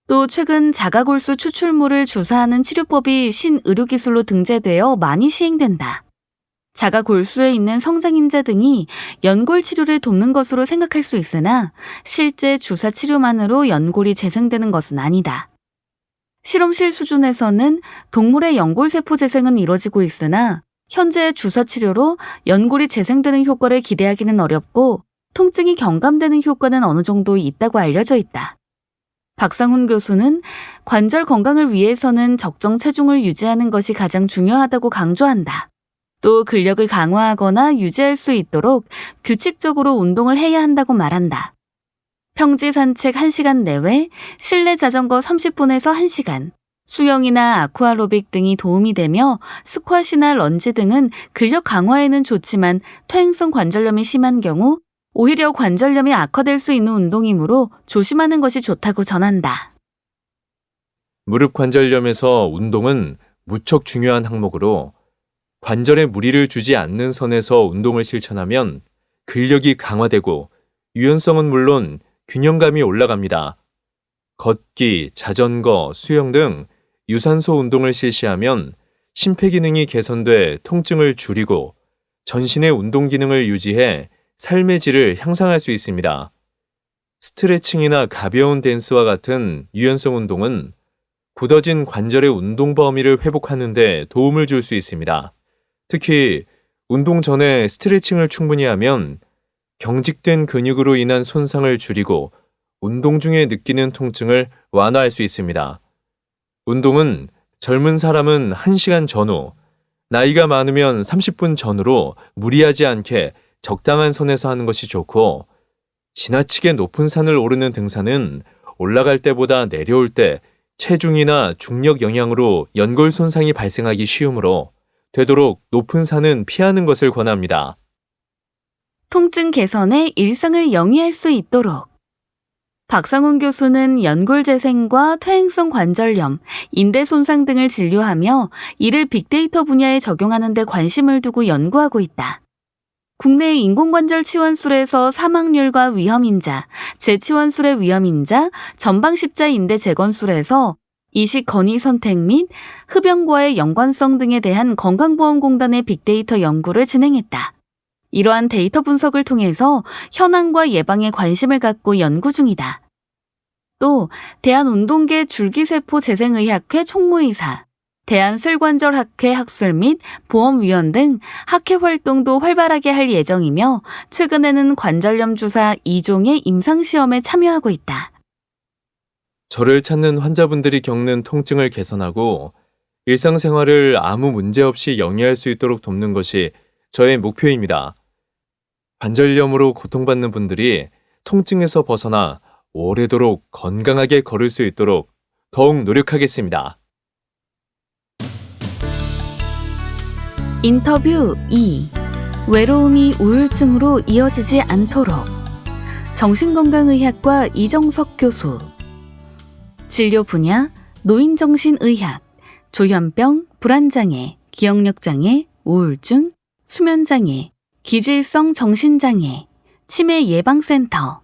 또 최근 자가골수 추출물을 주사하는 치료법이 신의료기술로 등재되어 많이 시행된다. 자가골수에 있는 성장인자 등이 연골 치료를 돕는 것으로 생각할 수 있으나 실제 주사 치료만으로 연골이 재생되는 것은 아니다. 실험실 수준에서는 동물의 연골세포 재생은 이뤄지고 있으나 현재 주사 치료로 연골이 재생되는 효과를 기대하기는 어렵고 통증이 경감되는 효과는 어느 정도 있다고 알려져 있다. 박상훈 교수는 관절 건강을 위해서는 적정 체중을 유지하는 것이 가장 중요하다고 강조한다. 또 근력을 강화하거나 유지할 수 있도록 규칙적으로 운동을 해야 한다고 말한다. 평지 산책 1시간 내외, 실내 자전거 30분에서 1시간, 수영이나 아쿠아로빅 등이 도움이 되며 스쿼시나 런지 등은 근력 강화에는 좋지만 퇴행성 관절염이 심한 경우 오히려 관절염이 악화될 수 있는 운동이므로 조심하는 것이 좋다고 전한다. 무릎 관절염에서 운동은 무척 중요한 항목으로 관절에 무리를 주지 않는 선에서 운동을 실천하면 근력이 강화되고 유연성은 물론 균형감이 올라갑니다. 걷기, 자전거, 수영 등 유산소 운동을 실시하면 심폐기능이 개선돼 통증을 줄이고 전신의 운동 기능을 유지해 삶의 질을 향상할 수 있습니다. 스트레칭이나 가벼운 댄스와 같은 유연성 운동은 굳어진 관절의 운동 범위를 회복하는 데 도움을 줄 수 있습니다. 특히 운동 전에 스트레칭을 충분히 하면 경직된 근육으로 인한 손상을 줄이고 운동 중에 느끼는 통증을 완화할 수 있습니다. 운동은 젊은 사람은 1시간 전후, 나이가 많으면 30분 전후로 무리하지 않게 적당한 선에서 하는 것이 좋고 지나치게 높은 산을 오르는 등산은 올라갈 때보다 내려올 때 체중이나 중력 영향으로 연골 손상이 발생하기 쉬우므로 되도록 높은 산은 피하는 것을 권합니다. 통증 개선에 일상을 영위할 수 있도록. 박상훈 교수는 연골 재생과 퇴행성 관절염, 인대 손상 등을 진료하며 이를 빅데이터 분야에 적용하는 데 관심을 두고 연구하고 있다. 국내 인공관절 치환술에서 사망률과 위험인자, 재치환술의 위험인자, 전방십자 인대 재건술에서 이식 건의 선택 및 흡연과의 연관성 등에 대한 건강보험공단의 빅데이터 연구를 진행했다. 이러한 데이터 분석을 통해서 현황과 예방에 관심을 갖고 연구 중이다. 또 대한운동계 줄기세포 재생의학회 총무이사, 대한슬관절학회 학술 및 보험위원 등 학회 활동도 활발하게 할 예정이며 최근에는 관절염 주사 2종의 임상시험에 참여하고 있다. 저를 찾는 환자분들이 겪는 통증을 개선하고 일상생활을 아무 문제 없이 영위할 수 있도록 돕는 것이 저의 목표입니다. 관절염으로 고통받는 분들이 통증에서 벗어나 오래도록 건강하게 걸을 수 있도록 더욱 노력하겠습니다. 인터뷰 2. 외로움이 우울증으로 이어지지 않도록. 정신건강의학과 이정석 교수. 진료 분야 노인정신의학, 조현병, 불안장애, 기억력장애, 우울증, 수면장애, 기질성 정신장애, 치매 예방센터.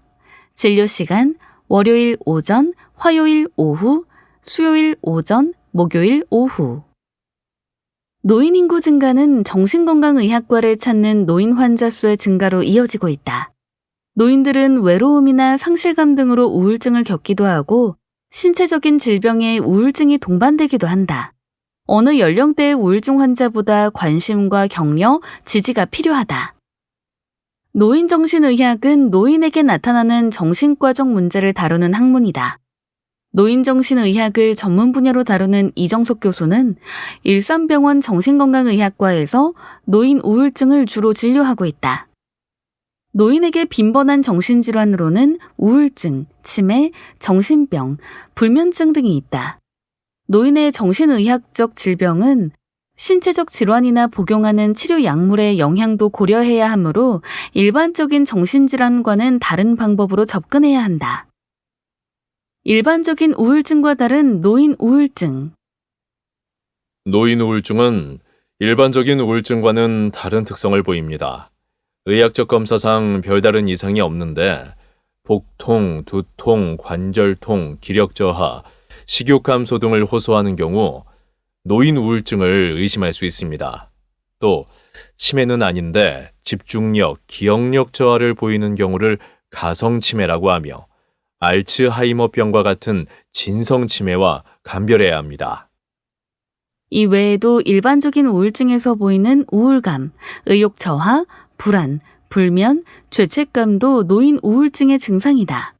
진료 시간 월요일 오전, 화요일 오후, 수요일 오전, 목요일 오후. 노인 인구 증가는 정신건강의학과를 찾는 노인 환자 수의 증가로 이어지고 있다. 노인들은 외로움이나 상실감 등으로 우울증을 겪기도 하고 신체적인 질병에 우울증이 동반되기도 한다. 어느 연령대의 우울증 환자보다 관심과 격려, 지지가 필요하다. 노인정신의학은 노인에게 나타나는 정신과적 문제를 다루는 학문이다. 노인정신의학을 전문 분야로 다루는 이정석 교수는 일산병원 정신건강의학과에서 노인 우울증을 주로 진료하고 있다. 노인에게 빈번한 정신질환으로는 우울증, 치매, 정신병, 불면증 등이 있다. 노인의 정신의학적 질병은 신체적 질환이나 복용하는 치료 약물의 영향도 고려해야 하므로 일반적인 정신질환과는 다른 방법으로 접근해야 한다. 일반적인 우울증과 다른 노인 우울증. 노인 우울증은 일반적인 우울증과는 다른 특성을 보입니다. 의학적 검사상 별다른 이상이 없는데 복통, 두통, 관절통, 기력 저하, 식욕 감소 등을 호소하는 경우 노인 우울증을 의심할 수 있습니다. 또 치매는 아닌데 집중력, 기억력 저하를 보이는 경우를 가성치매라고 하며 알츠하이머병과 같은 진성치매와 감별해야 합니다. 이 외에도 일반적인 우울증에서 보이는 우울감, 의욕 저하, 불안, 불면, 죄책감도 노인 우울증의 증상이다.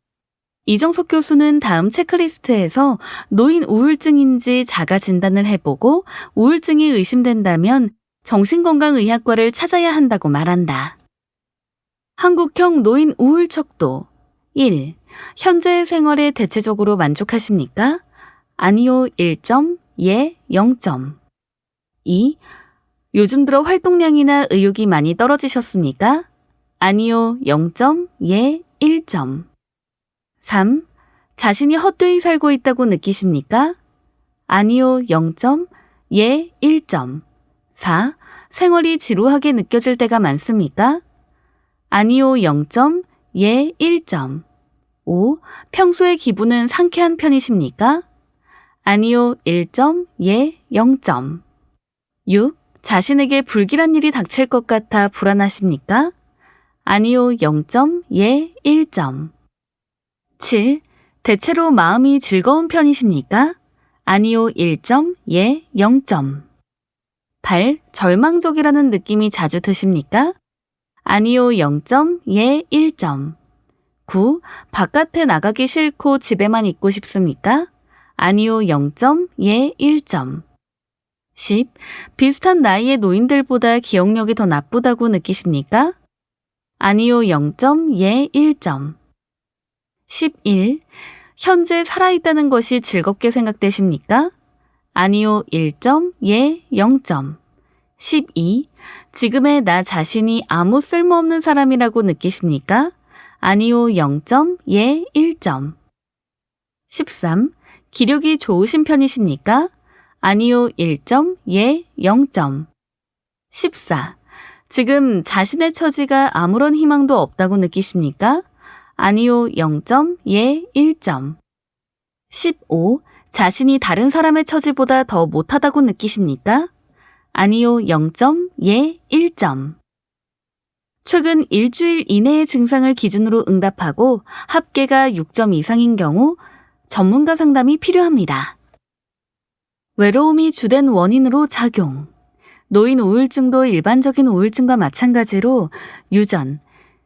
이정석 교수는 다음 체크리스트에서 노인 우울증인지 자가 진단을 해보고 우울증이 의심된다면 정신건강의학과를 찾아야 한다고 말한다. 한국형 노인 우울 척도. 1. 현재의 생활에 대체적으로 만족하십니까? 아니요 1점, 예 0점. 2. 요즘 들어 활동량이나 의욕이 많이 떨어지셨습니까? 아니요 0점, 예 1점. 3. 자신이 헛되이 살고 있다고 느끼십니까? 아니요 0점, 예 1점. 4. 생활이 지루하게 느껴질 때가 많습니까? 아니요 0점, 예 1점. 5. 평소에 기분은 상쾌한 편이십니까? 아니요 1점, 예 0점. 6. 자신에게 불길한 일이 닥칠 것 같아 불안하십니까? 아니요 0점, 예 1점. 7. 대체로 마음이 즐거운 편이십니까? 아니요 1점, 예 0점. 8. 절망적이라는 느낌이 자주 드십니까? 아니요 0점, 예 1점. 9. 바깥에 나가기 싫고 집에만 있고 싶습니까? 아니요 0점, 예 1점. 10. 비슷한 나이의 노인들보다 기억력이 더 나쁘다고 느끼십니까? 아니요 0점, 예 1점. 11. 현재 살아있다는 것이 즐겁게 생각되십니까? 아니요 1점, 예 0점. 12. 지금의 나 자신이 아무 쓸모없는 사람이라고 느끼십니까? 아니요 0점, 예 1점. 13. 기력이 좋으신 편이십니까? 아니요 1점, 예 0점. 14. 지금 자신의 처지가 아무런 희망도 없다고 느끼십니까? 아니요 0점, 예 1점. 15. 자신이 다른 사람의 처지보다 더 못하다고 느끼십니까? 아니요 0점, 예 1점. 최근 일주일 이내의 증상을 기준으로 응답하고 합계가 6점 이상인 경우 전문가 상담이 필요합니다. 외로움이 주된 원인으로 작용. 노인 우울증도 일반적인 우울증과 마찬가지로 유전,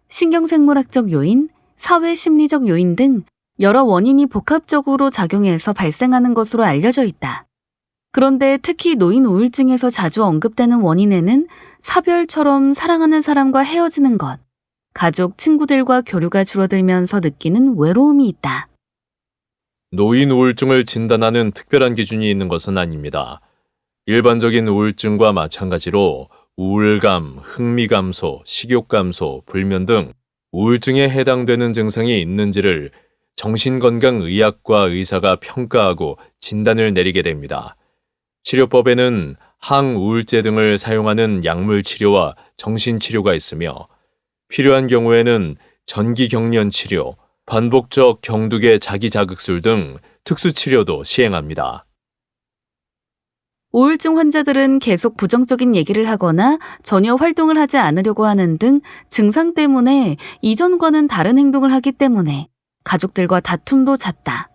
신경생물학적 요인, 사회심리적 요인 등 여러 원인이 복합적으로 작용해서 발생하는 것으로 알려져 있다. 그런데 특히 노인 우울증에서 자주 언급되는 원인에는 사별처럼 사랑하는 사람과 헤어지는 것, 가족, 친구들과 교류가 줄어들면서 느끼는 외로움이 있다. 노인 우울증을 진단하는 특별한 기준이 있는 것은 아닙니다. 일반적인 우울증과 마찬가지로 우울감, 흥미 감소, 식욕 감소, 불면 등 우울증에 해당되는 증상이 있는지를 정신건강의학과 의사가 평가하고 진단을 내리게 됩니다. 치료법에는 항우울제 등을 사용하는 약물 치료와 정신치료가 있으며 필요한 경우에는 전기경련 치료, 반복적 경두계 자기자극술 등 특수치료도 시행합니다. 우울증 환자들은 계속 부정적인 얘기를 하거나 전혀 활동을 하지 않으려고 하는 등 증상 때문에 이전과는 다른 행동을 하기 때문에 가족들과 다툼도 잦다.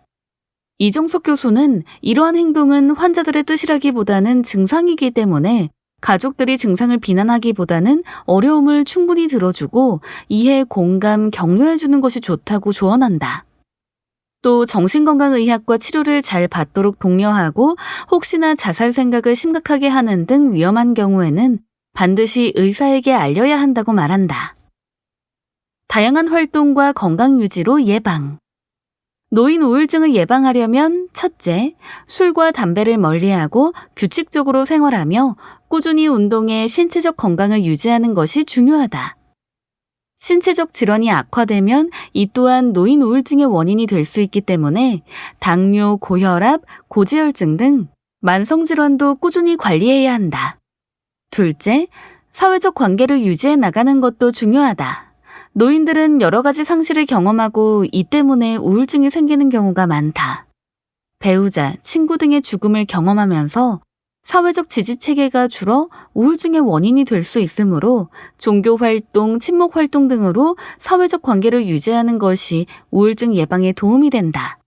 이정석 교수는 이러한 행동은 환자들의 뜻이라기보다는 증상이기 때문에 가족들이 증상을 비난하기보다는 어려움을 충분히 들어주고 이해, 공감, 격려해주는 것이 좋다고 조언한다. 또 정신건강의학과 치료를 잘 받도록 독려하고 혹시나 자살 생각을 심각하게 하는 등 위험한 경우에는 반드시 의사에게 알려야 한다고 말한다. 다양한 활동과 건강 유지로 예방. 노인 우울증을 예방하려면 첫째, 술과 담배를 멀리하고 규칙적으로 생활하며 꾸준히 운동해 신체적 건강을 유지하는 것이 중요하다. 신체적 질환이 악화되면 이 또한 노인 우울증의 원인이 될 수 있기 때문에 당뇨, 고혈압, 고지혈증 등 만성질환도 꾸준히 관리해야 한다. 둘째, 사회적 관계를 유지해 나가는 것도 중요하다. 노인들은 여러 가지 상실을 경험하고 이 때문에 우울증이 생기는 경우가 많다. 배우자, 친구 등의 죽음을 경험하면서 사회적 지지체계가 줄어 우울증의 원인이 될 수 있으므로 종교활동, 친목활동 등으로 사회적 관계를 유지하는 것이 우울증 예방에 도움이 된다.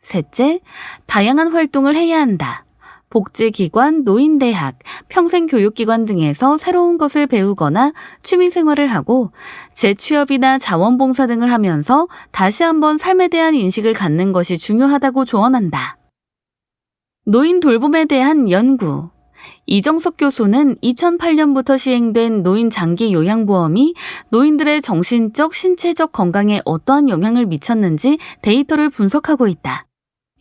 셋째, 다양한 활동을 해야 한다. 복지기관, 노인대학, 평생교육기관 등에서 새로운 것을 배우거나 취미생활을 하고 재취업이나 자원봉사 등을 하면서 다시 한번 삶에 대한 인식을 갖는 것이 중요하다고 조언한다. 노인 돌봄에 대한 연구. 이정석 교수는 2008년부터 시행된 노인 장기 요양보험이 노인들의 정신적, 신체적 건강에 어떠한 영향을 미쳤는지 데이터를 분석하고 있다.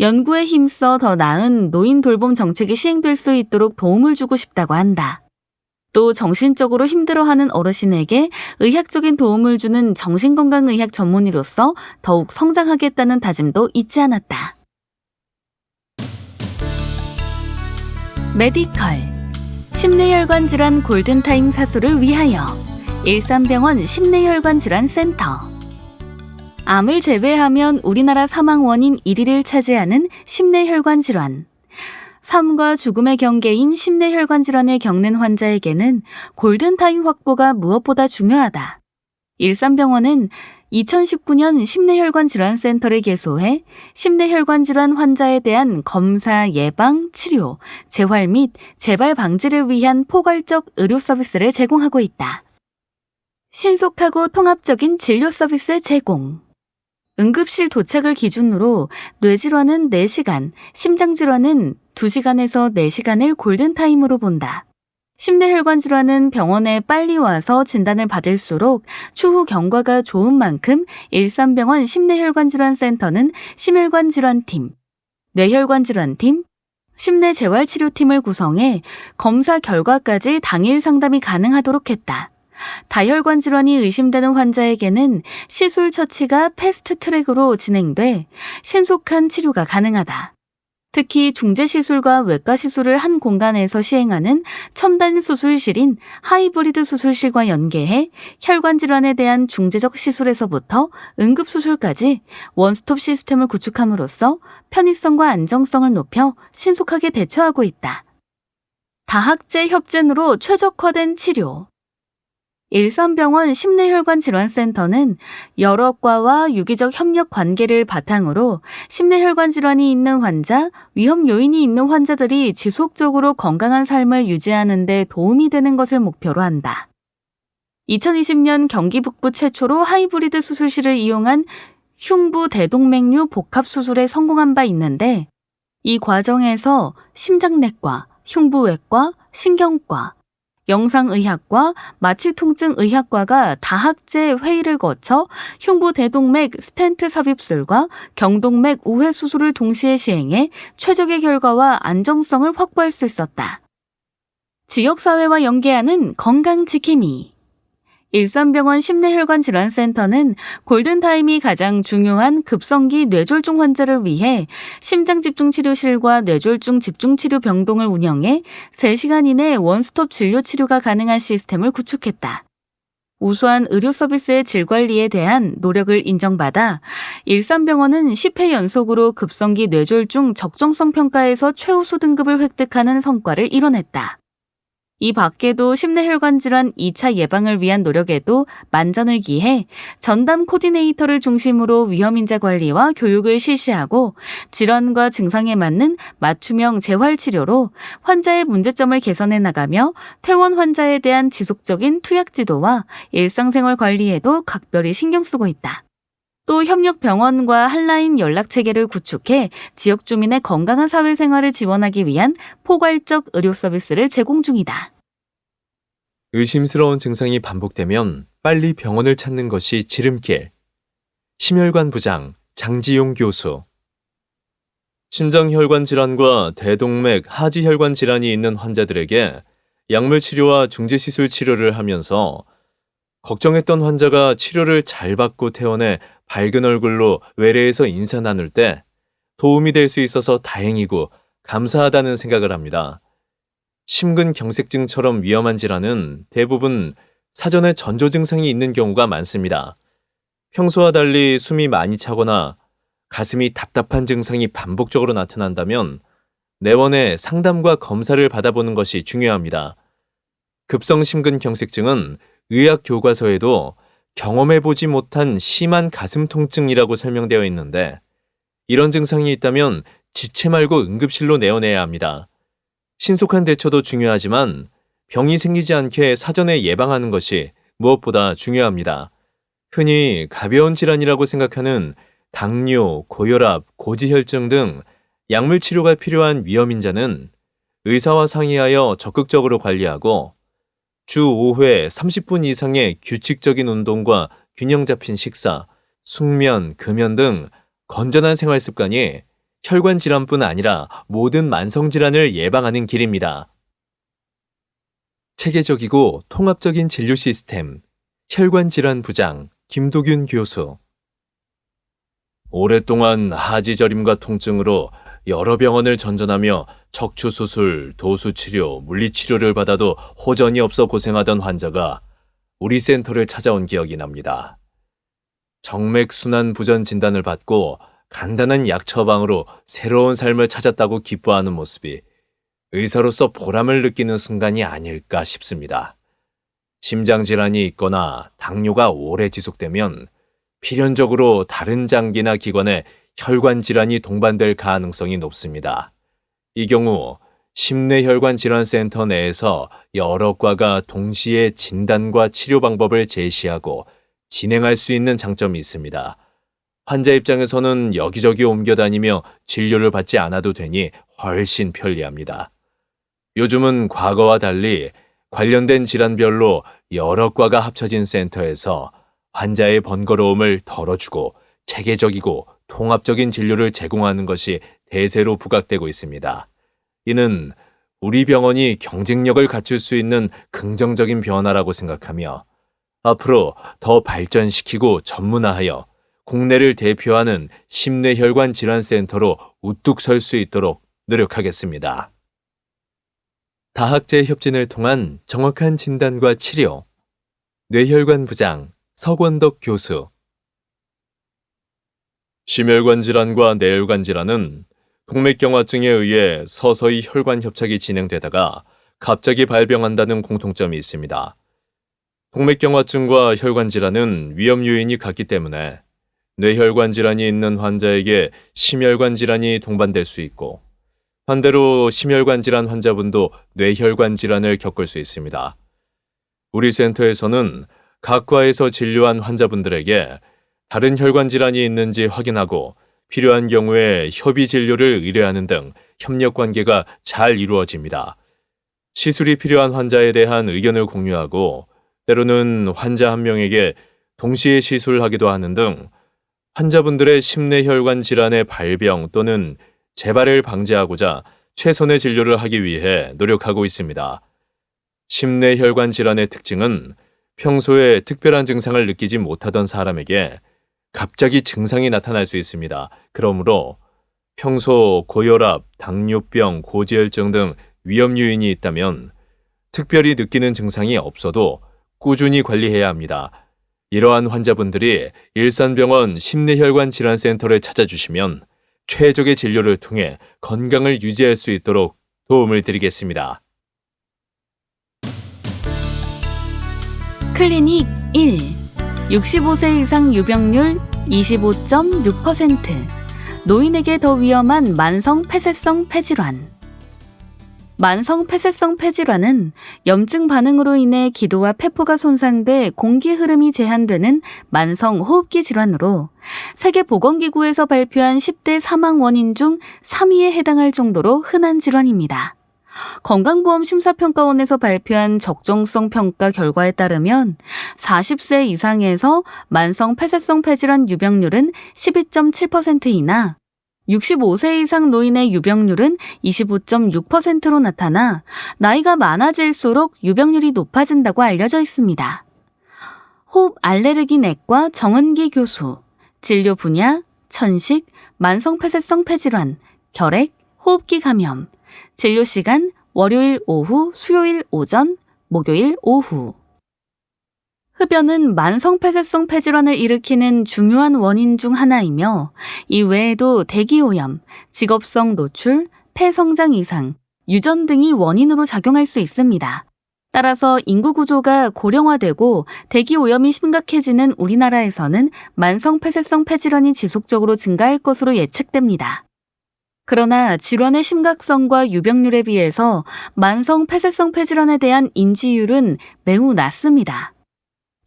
연구에 힘써 더 나은 노인 돌봄 정책이 시행될 수 있도록 도움을 주고 싶다고 한다. 또 정신적으로 힘들어하는 어르신에게 의학적인 도움을 주는 정신건강의학 전문의로서 더욱 성장하겠다는 다짐도 잊지 않았다. 메디컬 심내혈관 질환 골든타임 사수를 위하여 일산병원 심내혈관질환센터. 암을 제외하면 우리나라 사망 원인 1위를 차지하는 심내혈관 질환. 삶과 죽음의 경계인 심내혈관 질환을 겪는 환자에게는 골든타임 확보가 무엇보다 중요하다. 일산병원은 2019년 심내혈관 질환센터를 개소해 심내혈관 질환 환자에 대한 검사, 예방, 치료, 재활 및 재발 방지를 위한 포괄적 의료 서비스를 제공하고 있다. 신속하고 통합적인 진료 서비스 제공. 응급실 도착을 기준으로 뇌질환은 4시간, 심장질환은 2시간에서 4시간을 골든타임으로 본다. 심내혈관 질환은 병원에 빨리 와서 진단을 받을수록 추후 경과가 좋은 만큼 일산병원 심내혈관질환센터는 심혈관질환팀, 뇌혈관질환팀, 심내재활치료팀을 구성해 검사 결과까지 당일 상담이 가능하도록 했다. 다혈관 질환이 의심되는 환자에게는 시술 처치가 패스트 트랙으로 진행돼 신속한 치료가 가능하다. 특히 중재시술과 외과시술을 한 공간에서 시행하는 첨단 수술실인 하이브리드 수술실과 연계해 혈관 질환에 대한 중재적 시술에서부터 응급수술까지 원스톱 시스템을 구축함으로써 편의성과 안정성을 높여 신속하게 대처하고 있다. 다학제 협진으로 최적화된 치료. 일산병원 심내혈관질환센터는 여러 과와 유기적 협력 관계를 바탕으로 심내혈관 질환이 있는 환자, 위험 요인이 있는 환자들이 지속적으로 건강한 삶을 유지하는 데 도움이 되는 것을 목표로 한다. 2020년 경기 북부 최초로 하이브리드 수술실을 이용한 흉부 대동맥류 복합 수술에 성공한 바 있는데 이 과정에서 심장내과, 흉부외과, 신경과, 영상의학과, 마취통증의학과가 다학제 회의를 거쳐 흉부 대동맥 스텐트 삽입술과 경동맥 우회 수술을 동시에 시행해 최적의 결과와 안정성을 확보할 수 있었다. 지역사회와 연계하는 건강지킴이. 일산병원 심내혈관질환센터는 골든타임이 가장 중요한 급성기 뇌졸중 환자를 위해 심장집중치료실과 뇌졸중 집중치료 병동을 운영해 3시간 이내 원스톱 진료 치료가 가능한 시스템을 구축했다. 우수한 의료 서비스의 질 관리에 대한 노력을 인정받아 일산병원은 10회 연속으로 급성기 뇌졸중 적정성 평가에서 최우수 등급을 획득하는 성과를 이뤄냈다. 이 밖에도 심내혈관 질환 2차 예방을 위한 노력에도 만전을 기해 전담 코디네이터를 중심으로 위험인자 관리와 교육을 실시하고 질환과 증상에 맞는 맞춤형 재활치료로 환자의 문제점을 개선해 나가며 퇴원 환자에 대한 지속적인 투약 지도와 일상생활 관리에도 각별히 신경 쓰고 있다. 또 협력 병원과 한라인 연락체계를 구축해 지역 주민의 건강한 사회생활을 지원하기 위한 포괄적 의료 서비스를 제공 중이다. 의심스러운 증상이 반복되면 빨리 병원을 찾는 것이 지름길. 심혈관 부장 장지용 교수. 심장혈관 질환과 대동맥 하지혈관 질환이 있는 환자들에게 약물 치료와 중지시술 치료를 하면서 걱정했던 환자가 치료를 잘 받고 퇴원해 밝은 얼굴로 외래에서 인사 나눌 때 도움이 될 수 있어서 다행이고 감사하다는 생각을 합니다. 심근경색증처럼 위험한 질환은 대부분 사전에 전조 증상이 있는 경우가 많습니다. 평소와 달리 숨이 많이 차거나 가슴이 답답한 증상이 반복적으로 나타난다면 내원의 상담과 검사를 받아보는 것이 중요합니다. 급성 심근경색증은 의학 교과서에도 경험해보지 못한 심한 가슴 통증이라고 설명되어 있는데 이런 증상이 있다면 지체 말고 응급실로 내원해야 합니다. 신속한 대처도 중요하지만 병이 생기지 않게 사전에 예방하는 것이 무엇보다 중요합니다. 흔히 가벼운 질환이라고 생각하는 당뇨, 고혈압, 고지혈증 등 약물 치료가 필요한 위험인자는 의사와 상의하여 적극적으로 관리하고 주 5회 30분 이상의 규칙적인 운동과 균형 잡힌 식사, 숙면, 금연 등 건전한 생활 습관이 혈관 질환뿐 아니라 모든 만성 질환을 예방하는 길입니다. 체계적이고 통합적인 진료 시스템, 혈관 질환 부장 김도균 교수. 오랫동안 하지 저림과 통증으로 여러 병원을 전전하며 척추 수술, 도수 치료, 물리 치료를 받아도 호전이 없어 고생하던 환자가 우리 센터를 찾아온 기억이 납니다. 정맥순환 부전 진단을 받고 간단한 약 처방으로 새로운 삶을 찾았다고 기뻐하는 모습이 의사로서 보람을 느끼는 순간이 아닐까 싶습니다. 심장질환이 있거나 당뇨가 오래 지속되면 필연적으로 다른 장기나 기관에 혈관 질환이 동반될 가능성이 높습니다. 이 경우 심뇌혈관질환센터 내에서 여러 과가 동시에 진단과 치료 방법을 제시하고 진행할 수 있는 장점이 있습니다. 환자 입장에서는 여기저기 옮겨 다니며 진료를 받지 않아도 되니 훨씬 편리합니다. 요즘은 과거와 달리 관련된 질환별로 여러 과가 합쳐진 센터에서 환자의 번거로움을 덜어주고 체계적이고 통합적인 진료를 제공하는 것이 대세로 부각되고 있습니다. 이는 우리 병원이 경쟁력을 갖출 수 있는 긍정적인 변화라고 생각하며 앞으로 더 발전시키고 전문화하여 국내를 대표하는 심뇌혈관 질환센터로 우뚝 설 수 있도록 노력하겠습니다. 다학제 협진을 통한 정확한 진단과 치료. 뇌혈관 부장 서권덕 교수. 심혈관 질환과 뇌혈관 질환은 동맥경화증에 의해 서서히 혈관 협착이 진행되다가 갑자기 발병한다는 공통점이 있습니다. 동맥경화증과 혈관 질환은 위험 요인이 같기 때문에 뇌혈관 질환이 있는 환자에게 심혈관 질환이 동반될 수 있고 반대로 심혈관 질환 환자분도 뇌혈관 질환을 겪을 수 있습니다. 우리 센터에서는 각 과에서 진료한 환자분들에게 다른 혈관 질환이 있는지 확인하고 필요한 경우에 협의 진료를 의뢰하는 등 협력 관계가 잘 이루어집니다. 시술이 필요한 환자에 대한 의견을 공유하고 때로는 환자 한 명에게 동시에 시술하기도 하는 등 환자분들의 심내혈관 질환의 발병 또는 재발을 방지하고자 최선의 진료를 하기 위해 노력하고 있습니다. 심내혈관 질환의 특징은 평소에 특별한 증상을 느끼지 못하던 사람에게 갑자기 증상이 나타날 수 있습니다. 그러므로 평소 고혈압, 당뇨병, 고지혈증 등 위험 요인이 있다면 특별히 느끼는 증상이 없어도 꾸준히 관리해야 합니다. 이러한 환자분들이 일산병원 심내혈관 질환센터를 찾아주시면 최적의 진료를 통해 건강을 유지할 수 있도록 도움을 드리겠습니다. 클리닉 1. 65세 이상 유병률 25.6%. 노인에게 더 위험한 만성 폐쇄성 폐질환. 만성 폐쇄성 폐질환은 염증 반응으로 인해 기도와 폐포가 손상돼 공기 흐름이 제한되는 만성 호흡기 질환으로 세계보건기구에서 발표한 10대 사망 원인 중 3위에 해당할 정도로 흔한 질환입니다. 건강보험심사평가원에서 발표한 적정성 평가 결과에 따르면 40세 이상에서 만성 폐쇄성 폐질환 유병률은 12.7%이나 65세 이상 노인의 유병률은 25.6%로 나타나 나이가 많아질수록 유병률이 높아진다고 알려져 있습니다. 호흡 알레르기 내과 정은기 교수, 진료 분야, 천식, 만성 폐쇄성 폐질환, 결핵, 호흡기 감염, 진료 시간 월요일 오후, 수요일 오전, 목요일 오후. 흡연은 만성 폐쇄성 폐질환을 일으키는 중요한 원인 중 하나이며 이 외에도 대기오염, 직업성 노출, 폐성장 이상, 유전 등이 원인으로 작용할 수 있습니다. 따라서 인구 구조가 고령화되고 대기오염이 심각해지는 우리나라에서는 만성 폐쇄성 폐질환이 지속적으로 증가할 것으로 예측됩니다. 그러나 질환의 심각성과 유병률에 비해서 만성 폐쇄성 폐질환에 대한 인지율은 매우 낮습니다.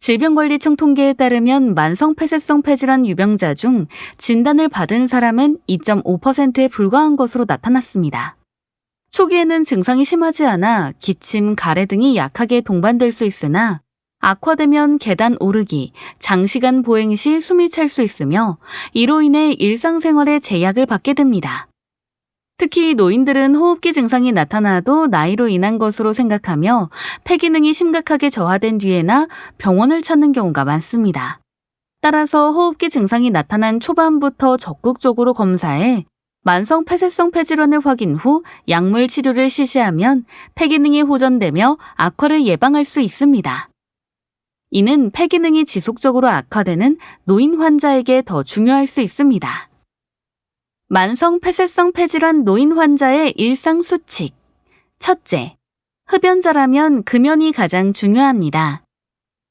질병관리청 통계에 따르면 만성 폐쇄성 폐질환 유병자 중 진단을 받은 사람은 2.5%에 불과한 것으로 나타났습니다. 초기에는 증상이 심하지 않아 기침, 가래 등이 약하게 동반될 수 있으나 악화되면 계단 오르기, 장시간 보행 시 숨이 찰 수 있으며 이로 인해 일상생활에 제약을 받게 됩니다. 특히 노인들은 호흡기 증상이 나타나도 나이로 인한 것으로 생각하며 폐기능이 심각하게 저하된 뒤에나 병원을 찾는 경우가 많습니다. 따라서 호흡기 증상이 나타난 초반부터 적극적으로 검사해 만성 폐쇄성 폐질환을 확인 후 약물 치료를 실시하면 폐기능이 호전되며 악화를 예방할 수 있습니다. 이는 폐기능이 지속적으로 악화되는 노인 환자에게 더 중요할 수 있습니다. 만성 폐쇄성 폐질환 노인 환자의 일상 수칙. 첫째, 흡연자라면 금연이 가장 중요합니다.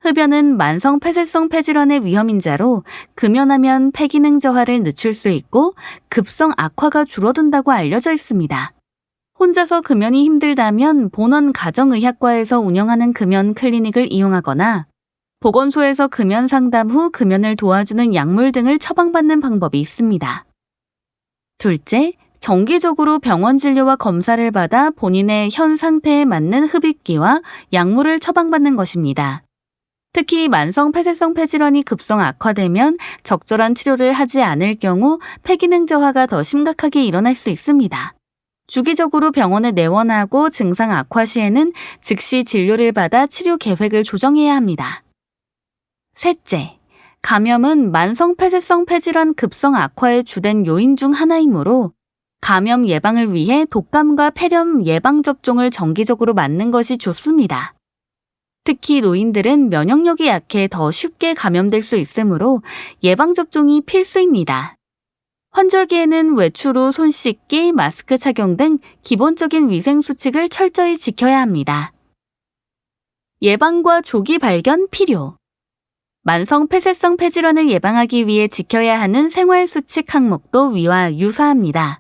흡연은 만성 폐쇄성 폐질환의 위험인자로 금연하면 폐기능 저하를 늦출 수 있고 급성 악화가 줄어든다고 알려져 있습니다. 혼자서 금연이 힘들다면 본원 가정의학과에서 운영하는 금연 클리닉을 이용하거나 보건소에서 금연 상담 후 금연을 도와주는 약물 등을 처방받는 방법이 있습니다. 둘째, 정기적으로 병원 진료와 검사를 받아 본인의 현 상태에 맞는 흡입기와 약물을 처방받는 것입니다. 특히 만성 폐쇄성 폐질환이 급성 악화되면 적절한 치료를 하지 않을 경우 폐기능 저하가 더 심각하게 일어날 수 있습니다. 주기적으로 병원에 내원하고 증상 악화 시에는 즉시 진료를 받아 치료 계획을 조정해야 합니다. 셋째, 감염은 만성 폐쇄성 폐질환 급성 악화의 주된 요인 중 하나이므로 감염 예방을 위해 독감과 폐렴 예방 접종을 정기적으로 맞는 것이 좋습니다. 특히 노인들은 면역력이 약해 더 쉽게 감염될 수 있으므로 예방 접종이 필수입니다. 환절기에는 외출 후 손 씻기, 마스크 착용 등 기본적인 위생 수칙을 철저히 지켜야 합니다. 예방과 조기 발견 필요. 만성 폐쇄성 폐질환을 예방하기 위해 지켜야 하는 생활 수칙 항목도 위와 유사합니다.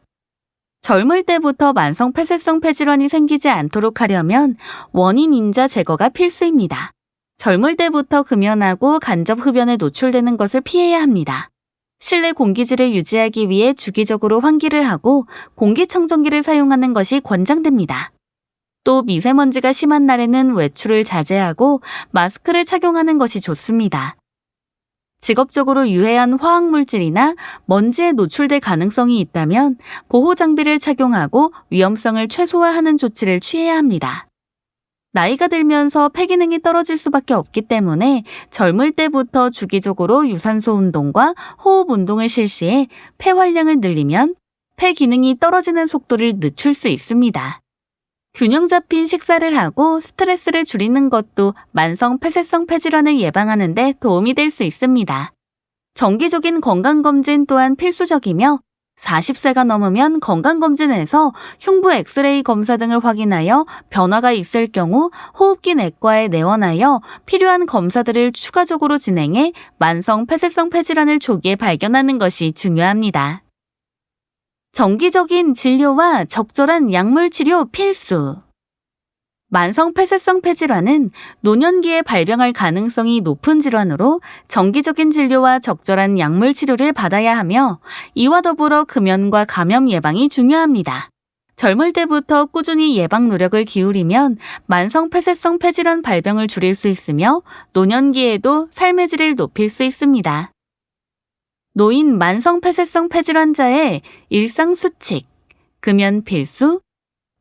젊을 때부터 만성 폐쇄성 폐질환이 생기지 않도록 하려면 원인 인자 제거가 필수입니다. 젊을 때부터 금연하고 간접 흡연에 노출되는 것을 피해야 합니다. 실내 공기질을 유지하기 위해 주기적으로 환기를 하고 공기청정기를 사용하는 것이 권장됩니다. 또 미세먼지가 심한 날에는 외출을 자제하고 마스크를 착용하는 것이 좋습니다. 직업적으로 유해한 화학물질이나 먼지에 노출될 가능성이 있다면 보호장비를 착용하고 위험성을 최소화하는 조치를 취해야 합니다. 나이가 들면서 폐 기능이 떨어질 수밖에 없기 때문에 젊을 때부터 주기적으로 유산소 운동과 호흡 운동을 실시해 폐 활량을 늘리면 폐 기능이 떨어지는 속도를 늦출 수 있습니다. 균형 잡힌 식사를 하고 스트레스를 줄이는 것도 만성 폐쇄성 폐질환을 예방하는 데 도움이 될 수 있습니다. 정기적인 건강검진 또한 필수적이며 40세가 넘으면 건강검진에서 흉부 엑스레이 검사 등을 확인하여 변화가 있을 경우 호흡기 내과에 내원하여 필요한 검사들을 추가적으로 진행해 만성 폐쇄성 폐질환을 조기에 발견하는 것이 중요합니다. 정기적인 진료와 적절한 약물 치료 필수. 만성 폐쇄성 폐질환은 노년기에 발병할 가능성이 높은 질환으로 정기적인 진료와 적절한 약물 치료를 받아야 하며 이와 더불어 금연과 감염 예방이 중요합니다. 젊을 때부터 꾸준히 예방 노력을 기울이면 만성 폐쇄성 폐질환 발병을 줄일 수 있으며 노년기에도 삶의 질을 높일 수 있습니다. 노인 만성 폐쇄성 폐질환자의 일상 수칙, 금연 필수,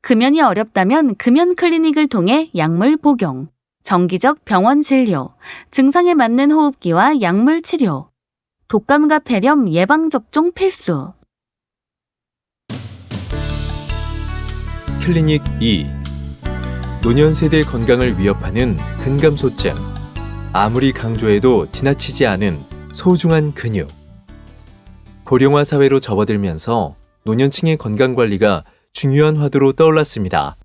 금연이 어렵다면 금연 클리닉을 통해 약물 복용, 정기적 병원 진료, 증상에 맞는 호흡기와 약물 치료, 독감과 폐렴 예방접종 필수. 클리닉 2. 노년 세대 건강을 위협하는 근감소증. 아무리 강조해도 지나치지 않은 소중한 근육. 고령화 사회로 접어들면서 노년층의 건강관리가 중요한 화두로 떠올랐습니다.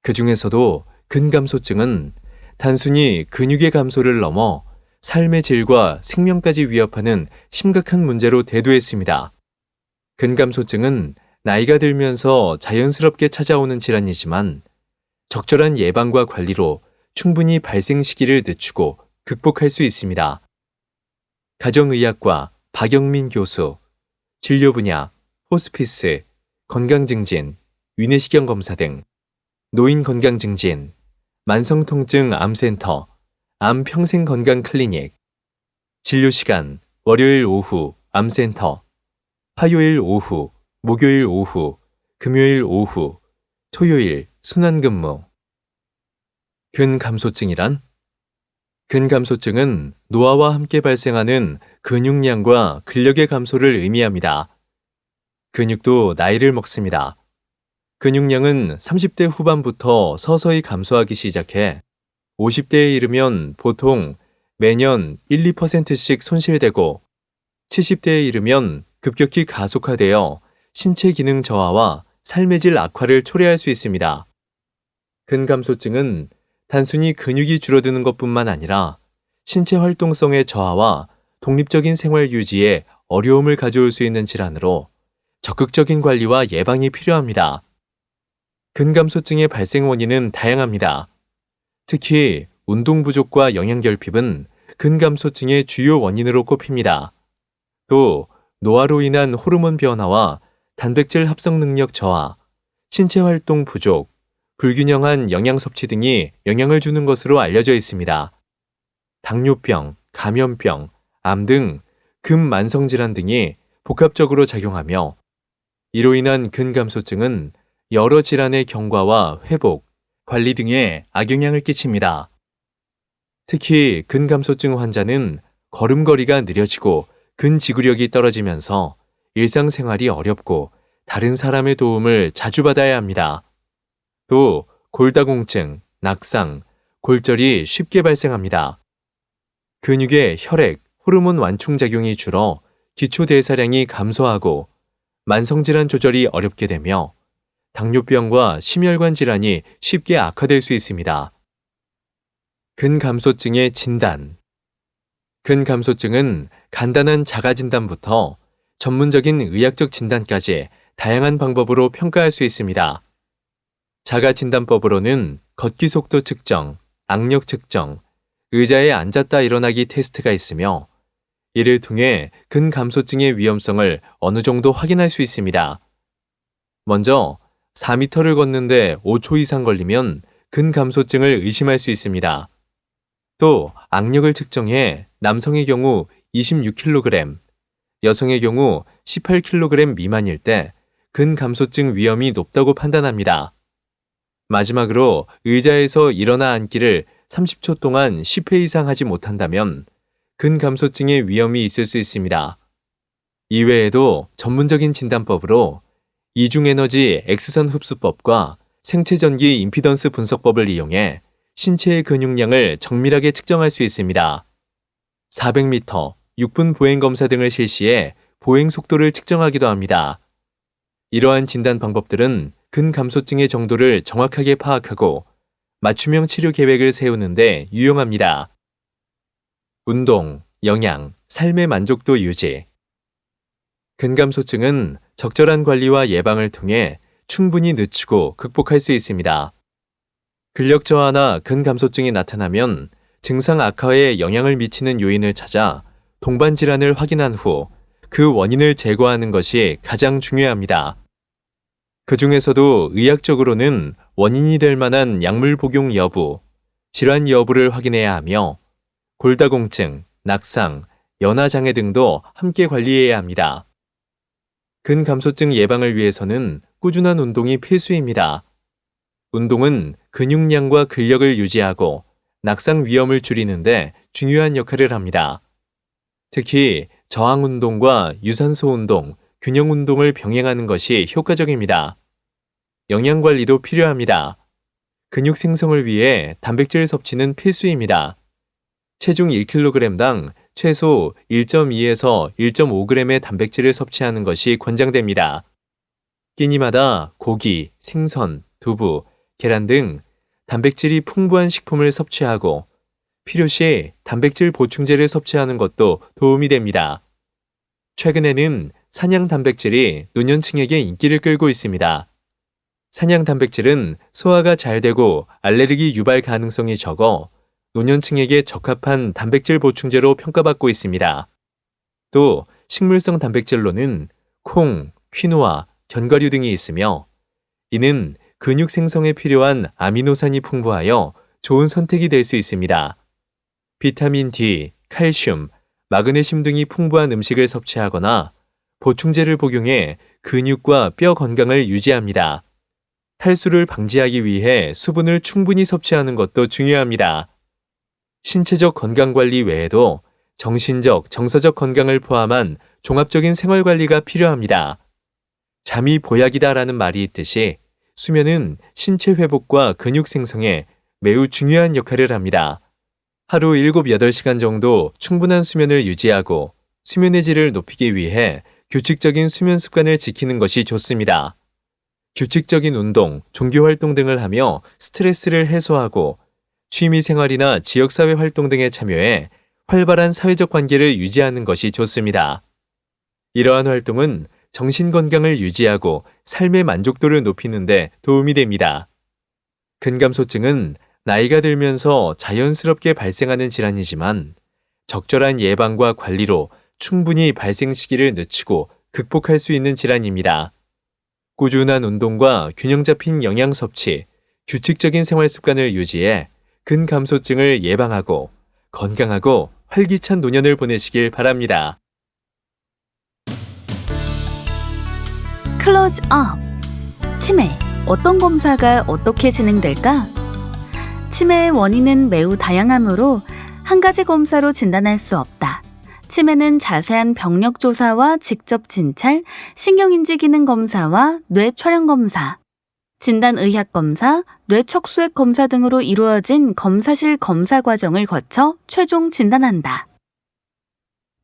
그 중에서도 근감소증은 단순히 근육의 감소를 넘어 삶의 질과 생명까지 위협하는 심각한 문제로 대두했습니다. 근감소증은 나이가 들면서 자연스럽게 찾아오는 질환이지만 적절한 예방과 관리로 충분히 발생 시기를 늦추고 극복할 수 있습니다. 가정의학과 박영민 교수, 진료 분야, 호스피스, 건강증진, 위내시경검사 등, 노인건강증진, 만성통증 암센터, 암평생건강클리닉, 진료시간 월요일 오후 암센터, 화요일 오후, 목요일 오후, 금요일 오후, 토요일 순환근무. 근감소증이란? 근감소증은 노화와 함께 발생하는 근육량과 근력의 감소를 의미합니다. 근육도 나이를 먹습니다. 근육량은 30대 후반부터 서서히 감소하기 시작해 50대에 이르면 보통 매년 1~2%씩 손실되고 70대에 이르면 급격히 가속화되어 신체 기능 저하와 삶의 질 악화를 초래할 수 있습니다. 근감소증은 단순히 근육이 줄어드는 것뿐만 아니라 신체 활동성의 저하와 독립적인 생활 유지에 어려움을 가져올 수 있는 질환으로 적극적인 관리와 예방이 필요합니다. 근감소증의 발생 원인은 다양합니다. 특히 운동 부족과 영양결핍은 근감소증의 주요 원인으로 꼽힙니다. 또 노화로 인한 호르몬 변화와 단백질 합성 능력 저하, 신체 활동 부족, 불균형한 영양 섭취 등이 영향을 주는 것으로 알려져 있습니다. 당뇨병, 감염병, 암 등 근만성질환 등이 복합적으로 작용하며 이로 인한 근감소증은 여러 질환의 경과와 회복, 관리 등에 악영향을 끼칩니다. 특히 근감소증 환자는 걸음걸이가 느려지고 근지구력이 떨어지면서 일상생활이 어렵고 다른 사람의 도움을 자주 받아야 합니다. 또 골다공증, 낙상, 골절이 쉽게 발생합니다. 근육의 혈액, 호르몬 완충작용이 줄어 기초대사량이 감소하고 만성질환 조절이 어렵게 되며 당뇨병과 심혈관 질환이 쉽게 악화될 수 있습니다. 근감소증의 진단. 근감소증은 간단한 자가진단부터 전문적인 의학적 진단까지 다양한 방법으로 평가할 수 있습니다. 자가진단법으로는 걷기 속도 측정, 악력 측정, 의자에 앉았다 일어나기 테스트가 있으며 이를 통해 근감소증의 위험성을 어느 정도 확인할 수 있습니다. 먼저 4m를 걷는데 5초 이상 걸리면 근감소증을 의심할 수 있습니다. 또 악력을 측정해 남성의 경우 26kg, 여성의 경우 18kg 미만일 때 근감소증 위험이 높다고 판단합니다. 마지막으로 의자에서 일어나 앉기를 30초 동안 10회 이상 하지 못한다면 근감소증의 위험이 있을 수 있습니다. 이외에도 전문적인 진단법으로 이중에너지 X선 흡수법과 생체전기 임피던스 분석법을 이용해 신체의 근육량을 정밀하게 측정할 수 있습니다. 400m, 6분 보행 검사 등을 실시해 보행 속도를 측정하기도 합니다. 이러한 진단 방법들은 근감소증의 정도를 정확하게 파악하고 맞춤형 치료 계획을 세우는 데 유용합니다. 운동, 영양, 삶의 만족도 유지. 근감소증은 적절한 관리와 예방을 통해 충분히 늦추고 극복할 수 있습니다. 근력 저하나 근감소증이 나타나면 증상 악화에 영향을 미치는 요인을 찾아 동반 질환을 확인한 후 그 원인을 제거하는 것이 가장 중요합니다. 그 중에서도 의학적으로는 원인이 될 만한 약물 복용 여부, 질환 여부를 확인해야 하며 골다공증, 낙상, 연화장애 등도 함께 관리해야 합니다. 근감소증 예방을 위해서는 꾸준한 운동이 필수입니다. 운동은 근육량과 근력을 유지하고 낙상 위험을 줄이는데 중요한 역할을 합니다. 특히 저항 운동과 유산소 운동, 균형 운동을 병행하는 것이 효과적입니다. 영양 관리도 필요합니다. 근육 생성을 위해 단백질 섭취는 필수입니다. 체중 1kg당 최소 1.2에서 1.5g의 단백질을 섭취하는 것이 권장됩니다. 끼니마다 고기, 생선, 두부, 계란 등 단백질이 풍부한 식품을 섭취하고 필요시 단백질 보충제를 섭취하는 것도 도움이 됩니다. 최근에는 산양 단백질이 노년층에게 인기를 끌고 있습니다. 산양 단백질은 소화가 잘 되고 알레르기 유발 가능성이 적어 노년층에게 적합한 단백질 보충제로 평가받고 있습니다. 또 식물성 단백질로는 콩, 퀴노아, 견과류 등이 있으며 이는 근육 생성에 필요한 아미노산이 풍부하여 좋은 선택이 될 수 있습니다. 비타민 D, 칼슘, 마그네슘 등이 풍부한 음식을 섭취하거나 보충제를 복용해 근육과 뼈 건강을 유지합니다. 탈수를 방지하기 위해 수분을 충분히 섭취하는 것도 중요합니다. 신체적 건강관리 외에도 정신적, 정서적 건강을 포함한 종합적인 생활관리가 필요합니다. 잠이 보약이다라는 말이 있듯이 수면은 신체 회복과 근육 생성에 매우 중요한 역할을 합니다. 하루 7, 8시간 정도 충분한 수면을 유지하고 수면의 질을 높이기 위해 규칙적인 수면 습관을 지키는 것이 좋습니다. 규칙적인 운동, 종교활동 등을 하며 스트레스를 해소하고 취미생활이나 지역사회 활동 등에 참여해 활발한 사회적 관계를 유지하는 것이 좋습니다. 이러한 활동은 정신건강을 유지하고 삶의 만족도를 높이는 데 도움이 됩니다. 근감소증은 나이가 들면서 자연스럽게 발생하는 질환이지만 적절한 예방과 관리로 충분히 발생 시기를 늦추고 극복할 수 있는 질환입니다. 꾸준한 운동과 균형 잡힌 영양 섭취, 규칙적인 생활 습관을 유지해 근감소증을 예방하고 건강하고 활기찬 노년을 보내시길 바랍니다. 클로즈업. 치매. 어떤 검사가 어떻게 진행될까? 치매의 원인은 매우 다양하므로 한 가지 검사로 진단할 수 없다. 치매는 자세한 병력 조사와 직접 진찰, 신경인지 기능 검사와 뇌 촬영 검사, 진단의학 검사, 뇌 척수액 검사 등으로 이루어진 검사실 검사 과정을 거쳐 최종 진단한다.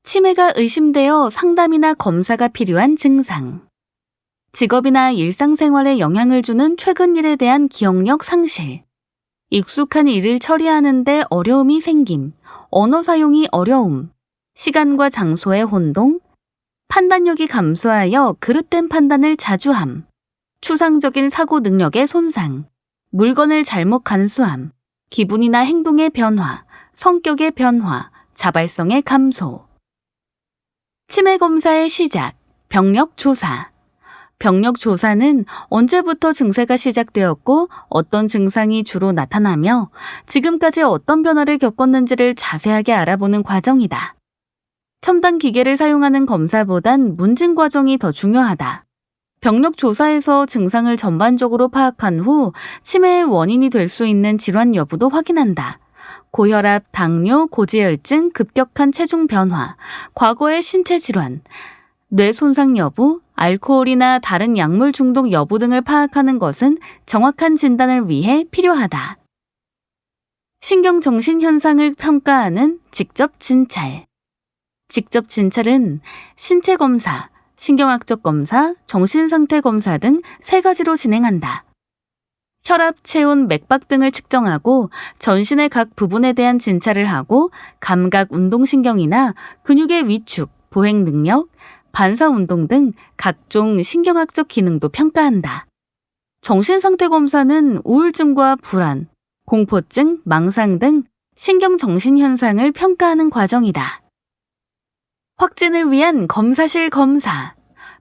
치매가 의심되어 상담이나 검사가 필요한 증상. 직업이나 일상생활에 영향을 주는 최근 일에 대한 기억력 상실. 익숙한 일을 처리하는데 어려움이 생김, 언어 사용이 어려움, 시간과 장소의 혼동, 판단력이 감소하여 그릇된 판단을 자주 함, 추상적인 사고 능력의 손상, 물건을 잘못 간수함, 기분이나 행동의 변화, 성격의 변화, 자발성의 감소. 치매 검사의 시작, 병력 조사. 병력 조사는 언제부터 증세가 시작되었고 어떤 증상이 주로 나타나며 지금까지 어떤 변화를 겪었는지를 자세하게 알아보는 과정이다. 첨단 기계를 사용하는 검사보단 문진 과정이 더 중요하다. 병력 조사에서 증상을 전반적으로 파악한 후 치매의 원인이 될 수 있는 질환 여부도 확인한다. 고혈압, 당뇨, 고지혈증, 급격한 체중 변화, 과거의 신체 질환, 뇌 손상 여부, 알코올이나 다른 약물 중독 여부 등을 파악하는 것은 정확한 진단을 위해 필요하다. 신경정신 현상을 평가하는 직접 진찰. 직접 진찰은 신체 검사, 신경학적 검사, 정신상태 검사 등 3가지로 진행한다. 혈압, 체온, 맥박 등을 측정하고 전신의 각 부분에 대한 진찰을 하고 감각, 운동신경이나 근육의 위축, 보행 능력, 반사 운동 등 각종 신경학적 기능도 평가한다. 정신상태 검사는 우울증과 불안, 공포증, 망상 등 신경정신 현상을 평가하는 과정이다. 확진을 위한 검사실 검사.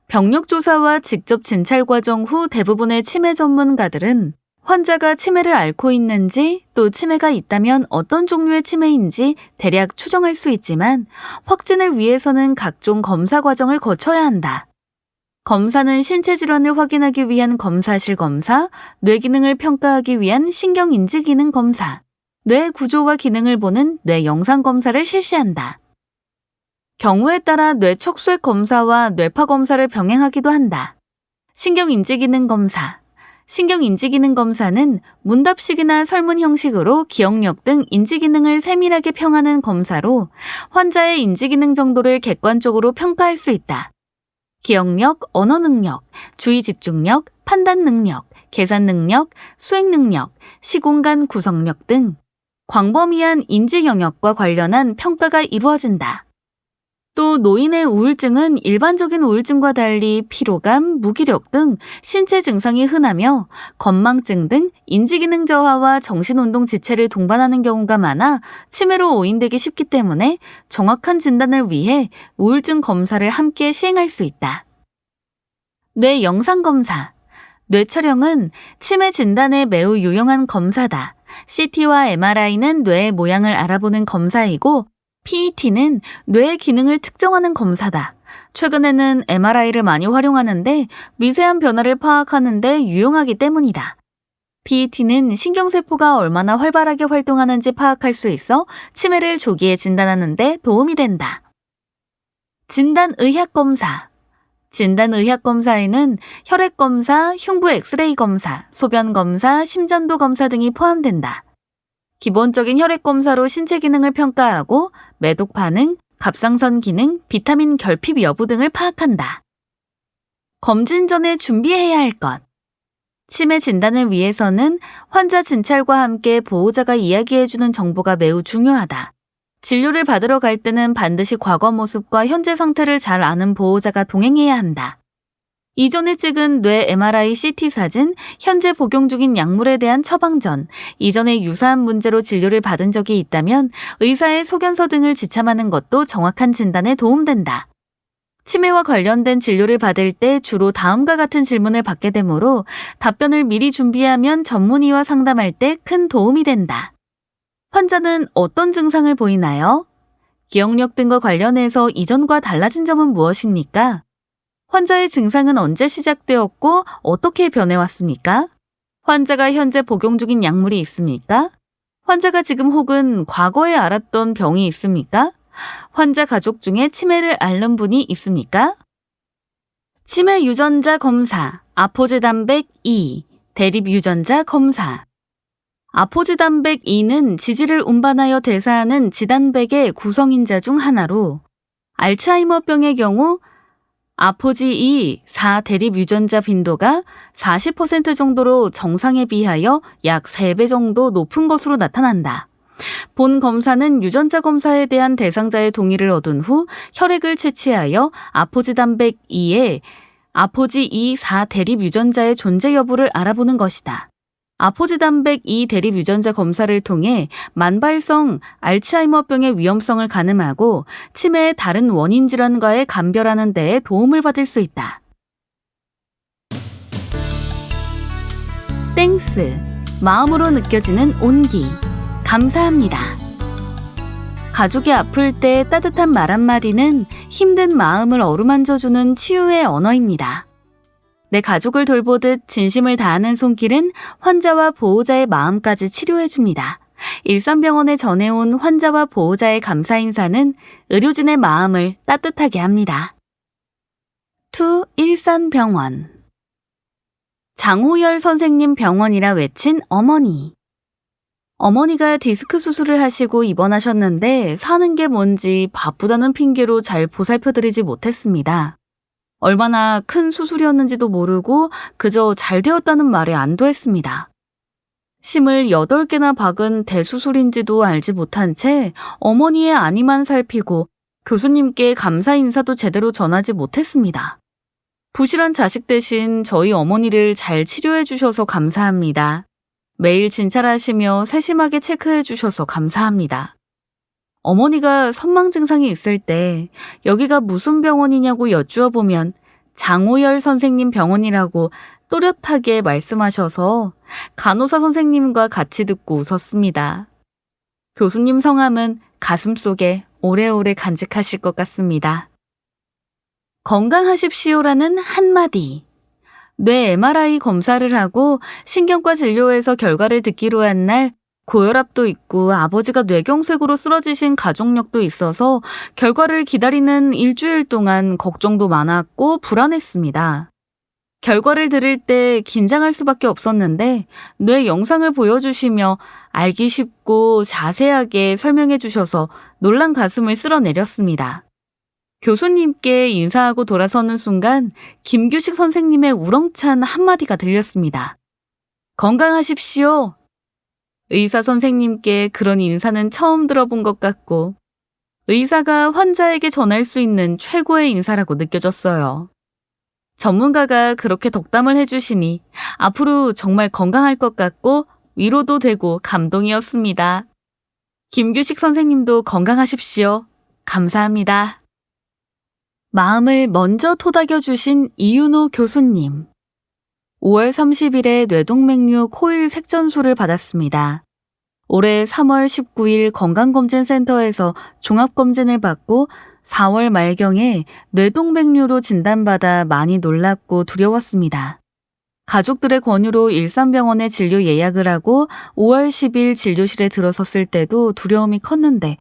병력 조사와 직접 진찰 과정 후 대부분의 치매 전문가들은 환자가 치매를 앓고 있는지 또 치매가 있다면 어떤 종류의 치매인지 대략 추정할 수 있지만 확진을 위해서는 각종 검사 과정을 거쳐야 한다. 검사는 신체 질환을 확인하기 위한 검사실 검사, 뇌 기능을 평가하기 위한 신경인지 기능 검사, 뇌 구조와 기능을 보는 뇌 영상 검사를 실시한다. 경우에 따라 뇌 척수액 검사와 뇌파 검사를 병행하기도 한다. 신경인지기능 검사. 신경인지기능 검사는 문답식이나 설문 형식으로 기억력 등 인지기능을 세밀하게 평하는 검사로 환자의 인지기능 정도를 객관적으로 평가할 수 있다. 기억력, 언어 능력, 주의 집중력, 판단 능력, 계산 능력, 수행 능력, 시공간 구성력 등 광범위한 인지 영역과 관련한 평가가 이루어진다. 또 노인의 우울증은 일반적인 우울증과 달리 피로감, 무기력 등 신체 증상이 흔하며 건망증 등 인지기능 저하와 정신운동 지체를 동반하는 경우가 많아 치매로 오인되기 쉽기 때문에 정확한 진단을 위해 우울증 검사를 함께 시행할 수 있다. 뇌 영상검사. 뇌촬영은 치매 진단에 매우 유용한 검사다. CT와 MRI는 뇌의 모양을 알아보는 검사이고 PET는 뇌의 기능을 측정하는 검사다. 최근에는 MRI를 많이 활용하는데 미세한 변화를 파악하는 데 유용하기 때문이다. PET는 신경세포가 얼마나 활발하게 활동하는지 파악할 수 있어 치매를 조기에 진단하는 데 도움이 된다. 진단의학검사. 진단의학검사에는 혈액검사, 흉부 엑스레이 검사, 소변검사, 심전도 검사 등이 포함된다. 기본적인 혈액검사로 신체 기능을 평가하고 매독 반응, 갑상선 기능, 비타민 결핍 여부 등을 파악한다. 검진 전에 준비해야 할 것. 치매 진단을 위해서는 환자 진찰과 함께 보호자가 이야기해주는 정보가 매우 중요하다. 진료를 받으러 갈 때는 반드시 과거 모습과 현재 상태를 잘 아는 보호자가 동행해야 한다. 이전에 찍은 뇌 MRI CT 사진, 현재 복용 중인 약물에 대한 처방전, 이전에 유사한 문제로 진료를 받은 적이 있다면 의사의 소견서 등을 지참하는 것도 정확한 진단에 도움된다. 치매와 관련된 진료를 받을 때 주로 다음과 같은 질문을 받게 되므로 답변을 미리 준비하면 전문의와 상담할 때 큰 도움이 된다. 환자는 어떤 증상을 보이나요? 기억력 등과 관련해서 이전과 달라진 점은 무엇입니까? 환자의 증상은 언제 시작되었고 어떻게 변해왔습니까? 환자가 현재 복용 중인 약물이 있습니까? 환자가 지금 혹은 과거에 앓았던 병이 있습니까? 환자 가족 중에 치매를 앓는 분이 있습니까? 치매 유전자 검사, 아포지단백 2, 대립 유전자 검사. 아포지단백 2는 지질을 운반하여 대사하는 지단백의 구성인자 중 하나로 알츠하이머병의 경우 아포지2 4 대립 유전자 빈도가 40% 정도로 정상에 비하여 약 3배 정도 높은 것으로 나타난다. 본 검사는 유전자 검사에 대한 대상자의 동의를 얻은 후 혈액을 채취하여 아포지단백 2의 아포지2 4 대립 유전자의 존재 여부를 알아보는 것이다. 아포지단백 2 대립 유전자 검사를 통해 만발성 알츠하이머병의 위험성을 가늠하고 치매의 다른 원인 질환과의 감별하는 데에 도움을 받을 수 있다. 땡스, 마음으로 느껴지는 온기, 감사합니다. 가족이 아플 때 따뜻한 말 한마디는 힘든 마음을 어루만져주는 치유의 언어입니다. 내 가족을 돌보듯 진심을 다하는 손길은 환자와 보호자의 마음까지 치료해줍니다. 일산병원에 전해온 환자와 보호자의 감사 인사는 의료진의 마음을 따뜻하게 합니다. 투 일산병원. 장호열 선생님 병원이라 외친 어머니. 어머니가 디스크 수술을 하시고 입원하셨는데 사는 게 뭔지 바쁘다는 핑계로 잘 보살펴드리지 못했습니다. 얼마나 큰 수술이었는지도 모르고 그저 잘 되었다는 말에 안도했습니다. 심을 8개나 박은 대수술인지도 알지 못한 채 어머니의 안위만 살피고 교수님께 감사 인사도 제대로 전하지 못했습니다. 부실한 자식 대신 저희 어머니를 잘 치료해 주셔서 감사합니다. 매일 진찰하시며 세심하게 체크해 주셔서 감사합니다. 어머니가 선망 증상이 있을 때 여기가 무슨 병원이냐고 여쭈어 보면 장호열 선생님 병원이라고 또렷하게 말씀하셔서 간호사 선생님과 같이 듣고 웃었습니다. 교수님 성함은 가슴속에 오래오래 간직하실 것 같습니다. 건강하십시오라는 한마디. 뇌 MRI 검사를 하고 신경과 진료에서 결과를 듣기로 한 날 고혈압도 있고 아버지가 뇌경색으로 쓰러지신 가족력도 있어서 결과를 기다리는 일주일 동안 걱정도 많았고 불안했습니다. 결과를 들을 때 긴장할 수밖에 없었는데 뇌 영상을 보여주시며 알기 쉽고 자세하게 설명해 주셔서 놀란 가슴을 쓸어내렸습니다. 교수님께 인사하고 돌아서는 순간 김규식 선생님의 우렁찬 한마디가 들렸습니다. 건강하십시오. 의사 선생님께 그런 인사는 처음 들어본 것 같고 의사가 환자에게 전할 수 있는 최고의 인사라고 느껴졌어요. 전문가가 그렇게 덕담을 해주시니 앞으로 정말 건강할 것 같고 위로도 되고 감동이었습니다. 김규식 선생님도 건강하십시오. 감사합니다. 마음을 먼저 토닥여주신 이윤호 교수님. 5월 30일에 뇌동맥류 코일 색전수를 받았습니다. 올해 3월 19일 건강검진센터에서 종합검진을 받고 4월 말경에 뇌동맥류로 진단받아 많이 놀랐고 두려웠습니다. 가족들의 권유로 일산병원에 진료 예약을 하고 5월 10일 진료실에 들어섰을 때도 두려움이 컸는데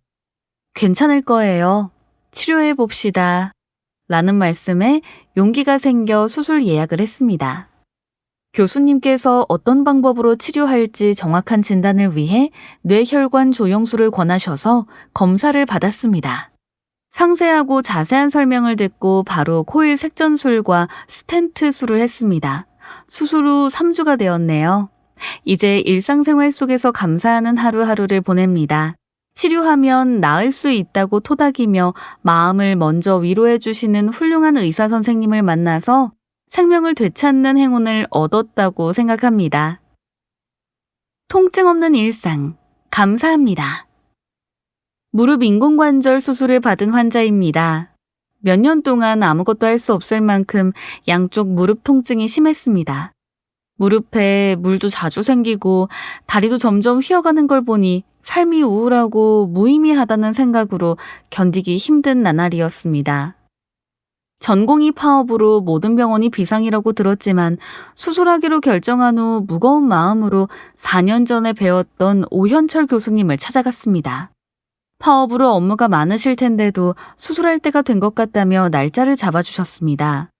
괜찮을 거예요. 치료해 봅시다. 라는 말씀에 용기가 생겨 수술 예약을 했습니다. 교수님께서 어떤 방법으로 치료할지 정확한 진단을 위해 뇌혈관 조영술을 권하셔서 검사를 받았습니다. 상세하고 자세한 설명을 듣고 바로 코일 색전술과 스텐트술을 했습니다. 수술 후 3주가 되었네요. 이제 일상생활 속에서 감사하는 하루하루를 보냅니다. 치료하면 나을 수 있다고 토닥이며 마음을 먼저 위로해 주시는 훌륭한 의사 선생님을 만나서 생명을 되찾는 행운을 얻었다고 생각합니다. 통증 없는 일상, 감사합니다. 무릎 인공관절 수술을 받은 환자입니다. 몇 년 동안 아무것도 할 수 없을 만큼 양쪽 무릎 통증이 심했습니다. 무릎에 물도 자주 생기고 다리도 점점 휘어가는 걸 보니 삶이 우울하고 무의미하다는 생각으로 견디기 힘든 나날이었습니다. 전공의 파업으로 모든 병원이 비상이라고 들었지만 수술하기로 결정한 후 무거운 마음으로 4년 전에 배웠던 오현철 교수님을 찾아갔습니다. 파업으로 업무가 많으실 텐데도 수술할 때가 된 것 같다며 날짜를 잡아주셨습니다.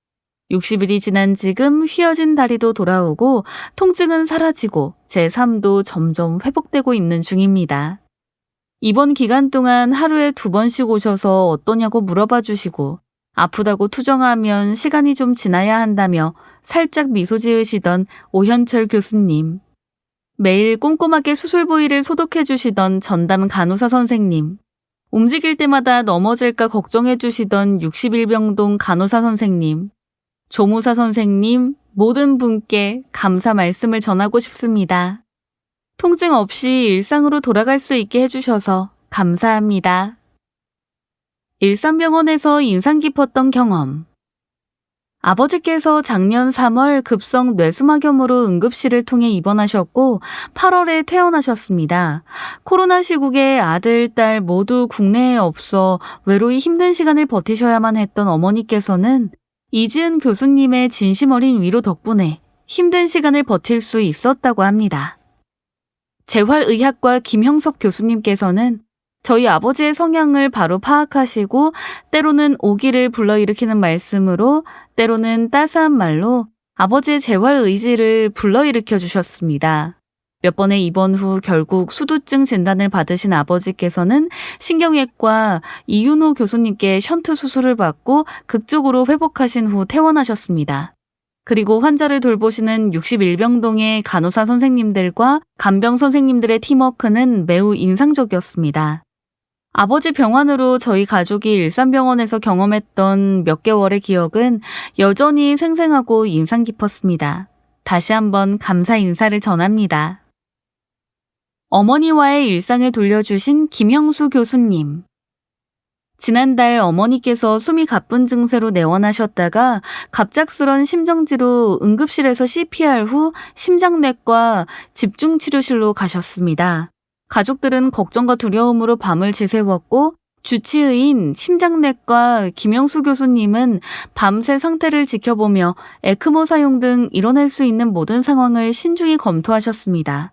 60일이 지난 지금 휘어진 다리도 돌아오고 통증은 사라지고 제 삶도 점점 회복되고 있는 중입니다. 이번 기간 동안 하루에 2번씩 오셔서 어떠냐고 물어봐 주시고 아프다고 투정하면 시간이 좀 지나야 한다며 살짝 미소 지으시던 오현철 교수님. 매일 꼼꼼하게 수술 부위를 소독해 주시던 전담 간호사 선생님. 움직일 때마다 넘어질까 걱정해 주시던 61병동 간호사 선생님. 조무사 선생님, 모든 분께 감사 말씀을 전하고 싶습니다. 통증 없이 일상으로 돌아갈 수 있게 해주셔서 감사합니다. 일산병원에서 인상 깊었던 경험. 아버지께서 작년 3월 급성 뇌수막염으로 응급실을 통해 입원하셨고 8월에 퇴원하셨습니다. 코로나 시국에 아들, 딸 모두 국내에 없어 외로이 힘든 시간을 버티셔야만 했던 어머니께서는 이지은 교수님의 진심 어린 위로 덕분에 힘든 시간을 버틸 수 있었다고 합니다. 재활의학과 김형섭 교수님께서는 저희 아버지의 성향을 바로 파악하시고 때로는 오기를 불러일으키는 말씀으로 때로는 따스한 말로 아버지의 재활 의지를 불러일으켜 주셨습니다. 몇 번의 입원 후 결국 수두증 진단을 받으신 아버지께서는 신경외과 이윤호 교수님께 션트 수술을 받고 극적으로 회복하신 후 퇴원하셨습니다. 그리고 환자를 돌보시는 61병동의 간호사 선생님들과 간병 선생님들의 팀워크는 매우 인상적이었습니다. 아버지 병환으로 저희 가족이 일산병원에서 경험했던 몇 개월의 기억은 여전히 생생하고 인상 깊었습니다. 다시 한번 감사 인사를 전합니다. 어머니와의 일상을 돌려주신 김형수 교수님. 지난달 어머니께서 숨이 가쁜 증세로 내원하셨다가 갑작스런 심정지로 응급실에서 CPR 후 심장내과 집중치료실로 가셨습니다. 가족들은 걱정과 두려움으로 밤을 지새웠고 주치의인 심장내과 김영수 교수님은 밤새 상태를 지켜보며 에크모 사용 등 일어날 수 있는 모든 상황을 신중히 검토하셨습니다.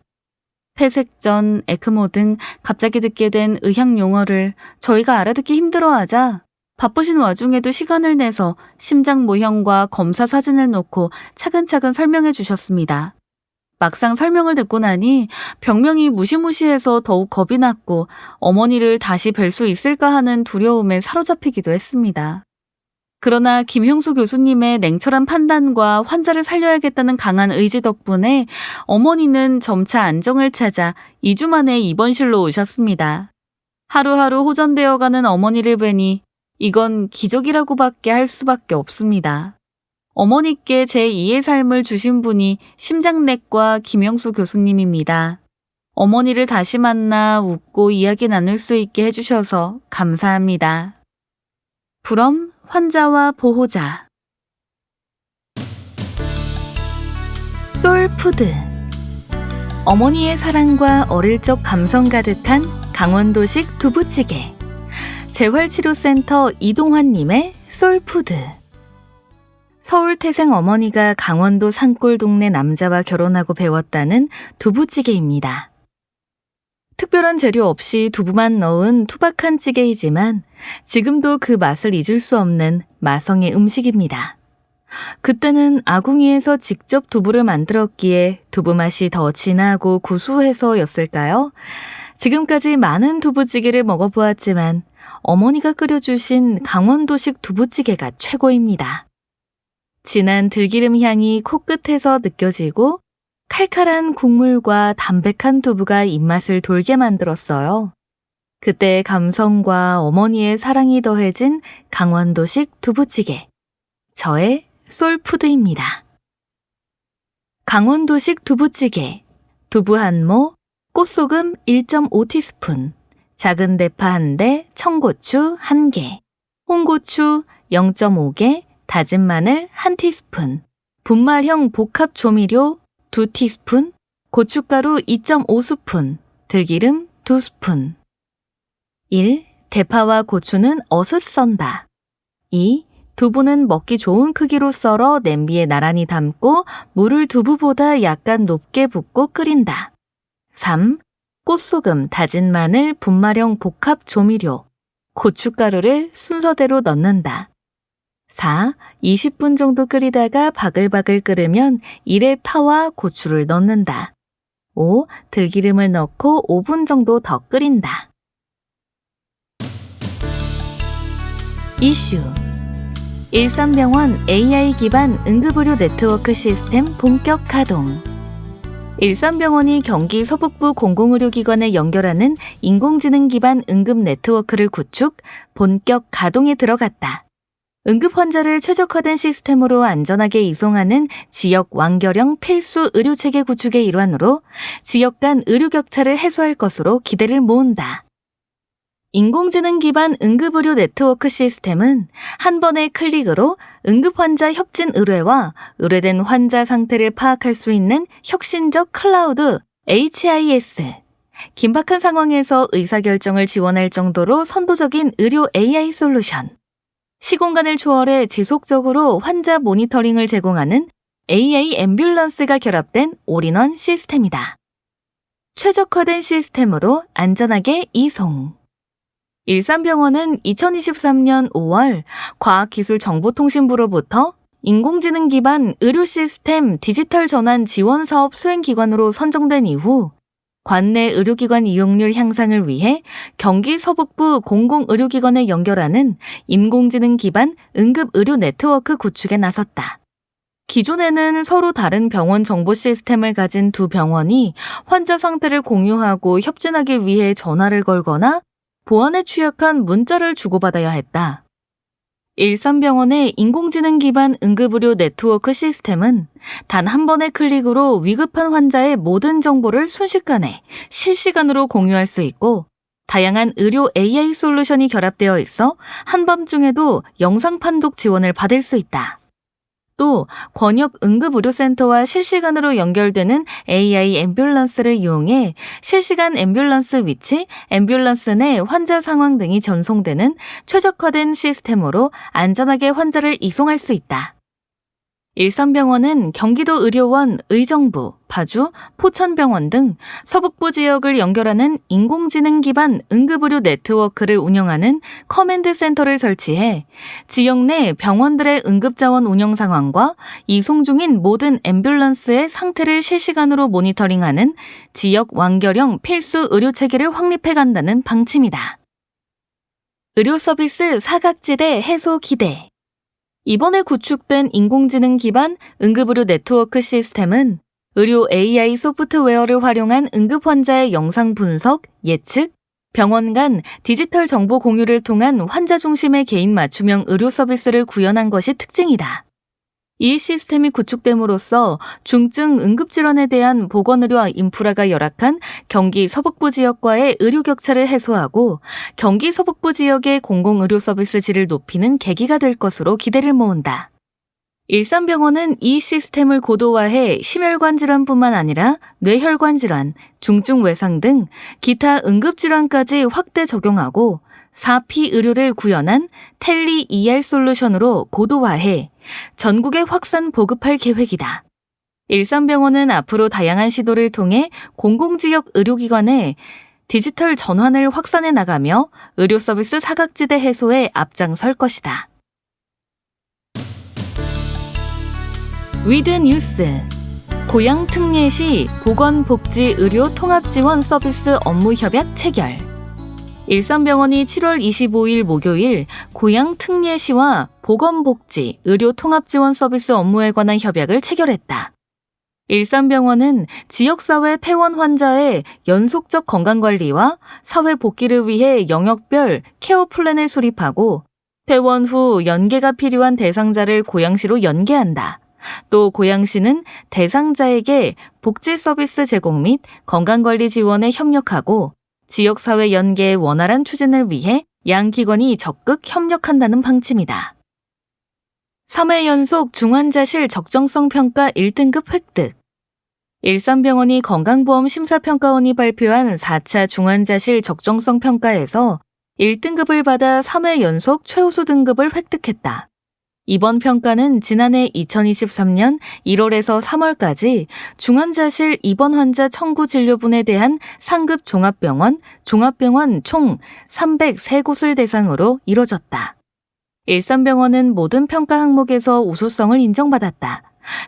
폐색 전, 에크모 등 갑자기 듣게 된 의학 용어를 저희가 알아듣기 힘들어하자 바쁘신 와중에도 시간을 내서 심장 모형과 검사 사진을 놓고 차근차근 설명해 주셨습니다. 막상 설명을 듣고 나니 병명이 무시무시해서 더욱 겁이 났고 어머니를 다시 뵐 수 있을까 하는 두려움에 사로잡히기도 했습니다. 그러나 김형수 교수님의 냉철한 판단과 환자를 살려야겠다는 강한 의지 덕분에 어머니는 점차 안정을 찾아 2주 만에 입원실로 오셨습니다. 하루하루 호전되어가는 어머니를 뵈니 이건 기적이라고밖에 할 수밖에 없습니다. 어머니께 제2의 삶을 주신 분이 심장내과 김영수 교수님입니다. 어머니를 다시 만나 웃고 이야기 나눌 수 있게 해주셔서 감사합니다. 불엄 환자와 보호자. 소울푸드. 어머니의 사랑과 어릴 적 감성 가득한 강원도식 두부찌개. 재활치료센터 이동환님의 소울푸드. 서울 태생 어머니가 강원도 산골 동네 남자와 결혼하고 배웠다는 두부찌개입니다. 특별한 재료 없이 두부만 넣은 투박한 찌개이지만 지금도 그 맛을 잊을 수 없는 마성의 음식입니다. 그때는 아궁이에서 직접 두부를 만들었기에 두부 맛이 더 진하고 구수해서였을까요? 지금까지 많은 두부찌개를 먹어보았지만 어머니가 끓여주신 강원도식 두부찌개가 최고입니다. 진한 들기름 향이 코끝에서 느껴지고 칼칼한 국물과 담백한 두부가 입맛을 돌게 만들었어요. 그때의 감성과 어머니의 사랑이 더해진 강원도식 두부찌개. 저의 솔푸드입니다. 강원도식 두부찌개. 두부 한 모, 꽃소금 1.5티스푼, 작은 대파 1대, 청고추 1개, 홍고추 0.5개, 다진 마늘 1티스푼, 분말형 복합 조미료 2티스푼, 고춧가루 2.5스푼, 들기름 2스푼. 1. 대파와 고추는 어슷 썬다. 2. 두부는 먹기 좋은 크기로 썰어 냄비에 나란히 담고 물을 두부보다 약간 높게 붓고 끓인다. 3. 꽃소금, 다진 마늘, 분말형 복합 조미료, 고춧가루를 순서대로 넣는다. 4. 20분 정도 끓이다가 바글바글 끓으면 1의 파와 고추를 넣는다. 5. 들기름을 넣고 5분 정도 더 끓인다. 이슈. 일산병원 AI 기반 응급의료 네트워크 시스템 본격 가동. 일산병원이 경기 서북부 공공의료기관에 연결하는 인공지능 기반 응급 네트워크를 구축, 본격 가동에 들어갔다. 응급 환자를 최적화된 시스템으로 안전하게 이송하는 지역 완결형 필수 의료체계 구축의 일환으로 지역 간 의료 격차를 해소할 것으로 기대를 모은다. 인공지능 기반 응급의료 네트워크 시스템은 한 번의 클릭으로 응급환자 협진 의뢰와 의뢰된 환자 상태를 파악할 수 있는 혁신적 클라우드 HIS, 긴박한 상황에서 의사결정을 지원할 정도로 선도적인 의료 AI 솔루션, 시공간을 초월해 지속적으로 환자 모니터링을 제공하는 AI 앰뷸런스가 결합된 올인원 시스템이다. 최적화된 시스템으로 안전하게 이송. 일산병원은 2023년 5월 과학기술정보통신부로부터 인공지능 기반 의료 시스템 디지털 전환 지원 사업 수행기관으로 선정된 이후 관내 의료기관 이용률 향상을 위해 경기 서북부 공공의료기관에 연결하는 인공지능 기반 응급의료 네트워크 구축에 나섰다. 기존에는 서로 다른 병원 정보 시스템을 가진 두 병원이 환자 상태를 공유하고 협진하기 위해 전화를 걸거나 보안에 취약한 문자를 주고받아야 했다. 일산병원의 인공지능 기반 응급의료 네트워크 시스템은 단 한 번의 클릭으로 위급한 환자의 모든 정보를 순식간에 실시간으로 공유할 수 있고 다양한 의료 AI 솔루션이 결합되어 있어 한밤중에도 영상 판독 지원을 받을 수 있다. 또 권역 응급의료센터와 실시간으로 연결되는 AI 앰뷸런스를 이용해 실시간 앰뷸런스 위치, 앰뷸런스 내 환자 상황 등이 전송되는 최적화된 시스템으로 안전하게 환자를 이송할 수 있다. 일산병원은 경기도 의료원, 의정부, 파주, 포천병원 등 서북부 지역을 연결하는 인공지능 기반 응급의료 네트워크를 운영하는 커맨드 센터를 설치해 지역 내 병원들의 응급자원 운영 상황과 이송 중인 모든 앰뷸런스의 상태를 실시간으로 모니터링하는 지역 완결형 필수 의료체계를 확립해 간다는 방침이다. 의료 서비스 사각지대 해소 기대. 이번에 구축된 인공지능 기반 응급의료 네트워크 시스템은 의료 AI 소프트웨어를 활용한 응급 환자의 영상 분석, 예측, 병원 간 디지털 정보 공유를 통한 환자 중심의 개인 맞춤형 의료 서비스를 구현한 것이 특징이다. 이 시스템이 구축됨으로써 중증 응급질환에 대한 보건의료 인프라가 열악한 경기 서북부 지역과의 의료 격차를 해소하고 경기 서북부 지역의 공공의료 서비스 질을 높이는 계기가 될 것으로 기대를 모은다. 일산병원은 이 시스템을 고도화해 심혈관 질환뿐만 아니라 뇌혈관 질환, 중증 외상 등 기타 응급질환까지 확대 적용하고 4P 의료를 구현한 텔리 ER 솔루션으로 고도화해 전국에 확산 보급할 계획이다. 일산병원은 앞으로 다양한 시도를 통해 공공지역 의료기관에 디지털 전환을 확산해 나가며 의료 서비스 사각지대 해소에 앞장설 것이다. 위드 뉴스. 고양 특례시 보건복지의료 통합지원 서비스 업무 협약 체결. 일산병원이 7월 25일 목요일 고양 특례시와 보건복지 의료 통합지원 서비스 업무에 관한 협약을 체결했다. 일산병원은 지역사회 퇴원 환자의 연속적 건강관리와 사회 복귀를 위해 영역별 케어 플랜을 수립하고 퇴원 후 연계가 필요한 대상자를 고양시로 연계한다. 또 고양시는 대상자에게 복지 서비스 제공 및 건강관리 지원에 협력하고 지역사회 연계의 원활한 추진을 위해 양 기관이 적극 협력한다는 방침이다. 3회 연속 중환자실 적정성 평가 1등급 획득. 일산병원이 건강보험심사평가원이 발표한 4차 중환자실 적정성 평가에서 1등급을 받아 3회 연속 최우수 등급을 획득했다. 이번 평가는 지난해 2023년 1월에서 3월까지 중환자실 입원 환자 청구 진료분에 대한 상급 종합병원 총 303곳을 대상으로 이뤄졌다. 일산병원은 모든 평가 항목에서 우수성을 인정받았다.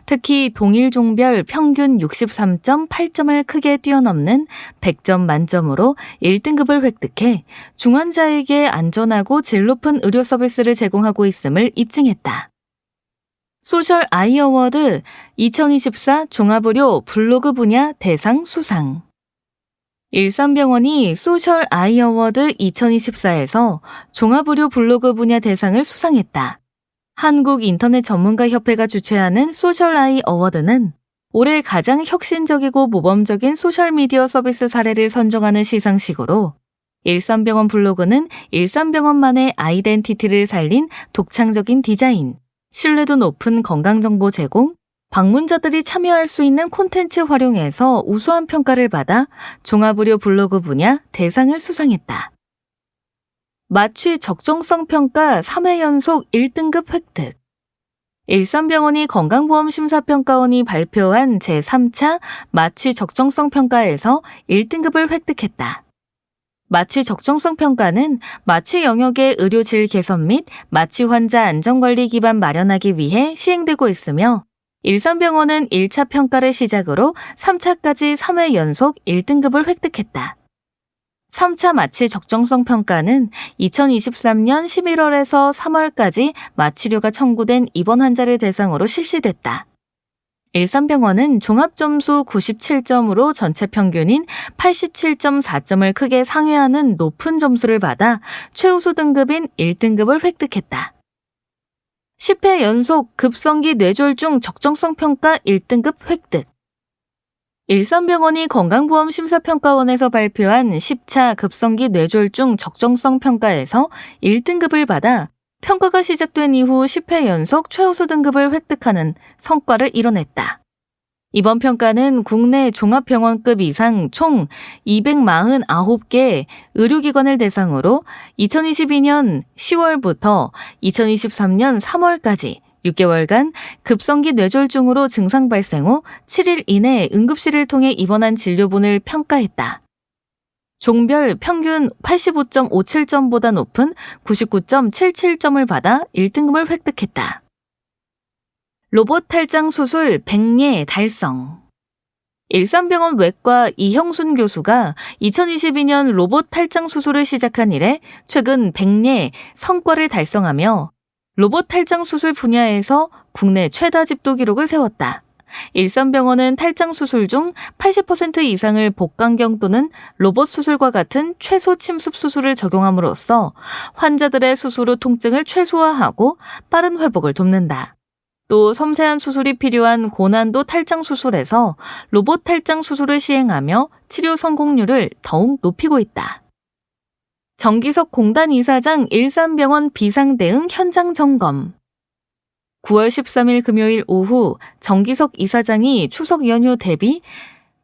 특히 동일 종별 평균 63.8점을 크게 뛰어넘는 100점 만점으로 1등급을 획득해 중환자에게 안전하고 질 높은 의료 서비스를 제공하고 있음을 입증했다. 소셜 아이 어워드 2024 종합의료 블로그 분야 대상 수상. 일산병원이 소셜 아이 어워드 2024에서 종합의료 블로그 분야 대상을 수상했다. 한국인터넷전문가협회가 주최하는 소셜아이 어워드는 올해 가장 혁신적이고 모범적인 소셜미디어 서비스 사례를 선정하는 시상식으로 일산병원 블로그는 일산병원만의 아이덴티티를 살린 독창적인 디자인, 신뢰도 높은 건강정보 제공, 방문자들이 참여할 수 있는 콘텐츠 활용에서 우수한 평가를 받아 종합의료 블로그 분야 대상을 수상했다. 마취 적정성 평가 3회 연속 1등급 획득. 일산병원이 건강보험심사평가원이 발표한 제3차 마취 적정성 평가에서 1등급을 획득했다. 마취 적정성 평가는 마취 영역의 의료질 개선 및 마취 환자 안전관리 기반 마련하기 위해 시행되고 있으며 일산병원은 1차 평가를 시작으로 3차까지 3회 연속 1등급을 획득했다. 3차 마취 적정성 평가는 2023년 11월에서 3월까지 마취료가 청구된 입원 환자를 대상으로 실시됐다. 일산병원은 종합점수 97점으로 전체 평균인 87.4점을 크게 상회하는 높은 점수를 받아 최우수 등급인 1등급을 획득했다. 10회 연속 급성기 뇌졸중 적정성 평가 1등급 획득. 일산병원이 건강보험심사평가원에서 발표한 10차 급성기 뇌졸중 적정성 평가에서 1등급을 받아 평가가 시작된 이후 10회 연속 최우수 등급을 획득하는 성과를 이뤄냈다. 이번 평가는 국내 종합병원급 이상 총 249개 의료기관을 대상으로 2022년 10월부터 2023년 3월까지 6개월간 급성기 뇌졸중으로 증상 발생 후 7일 이내 응급실을 통해 입원한 진료분을 평가했다. 종별 평균 85.57점보다 높은 99.77점을 받아 1등급을 획득했다. 로봇 탈장 수술 100예 달성. 일산병원 외과 이형순 교수가 2022년 로봇 탈장 수술을 시작한 이래 최근 100예 성과를 달성하며 로봇 탈장 수술 분야에서 국내 최다 집도 기록을 세웠다. 일산병원은 탈장 수술 중 80% 이상을 복강경 또는 로봇 수술과 같은 최소 침습 수술을 적용함으로써 환자들의 수술 후 통증을 최소화하고 빠른 회복을 돕는다. 또 섬세한 수술이 필요한 고난도 탈장 수술에서 로봇 탈장 수술을 시행하며 치료 성공률을 더욱 높이고 있다. 정기석 공단 이사장 일산병원 비상대응 현장 점검. 9월 13일 금요일 오후 정기석 이사장이 추석 연휴 대비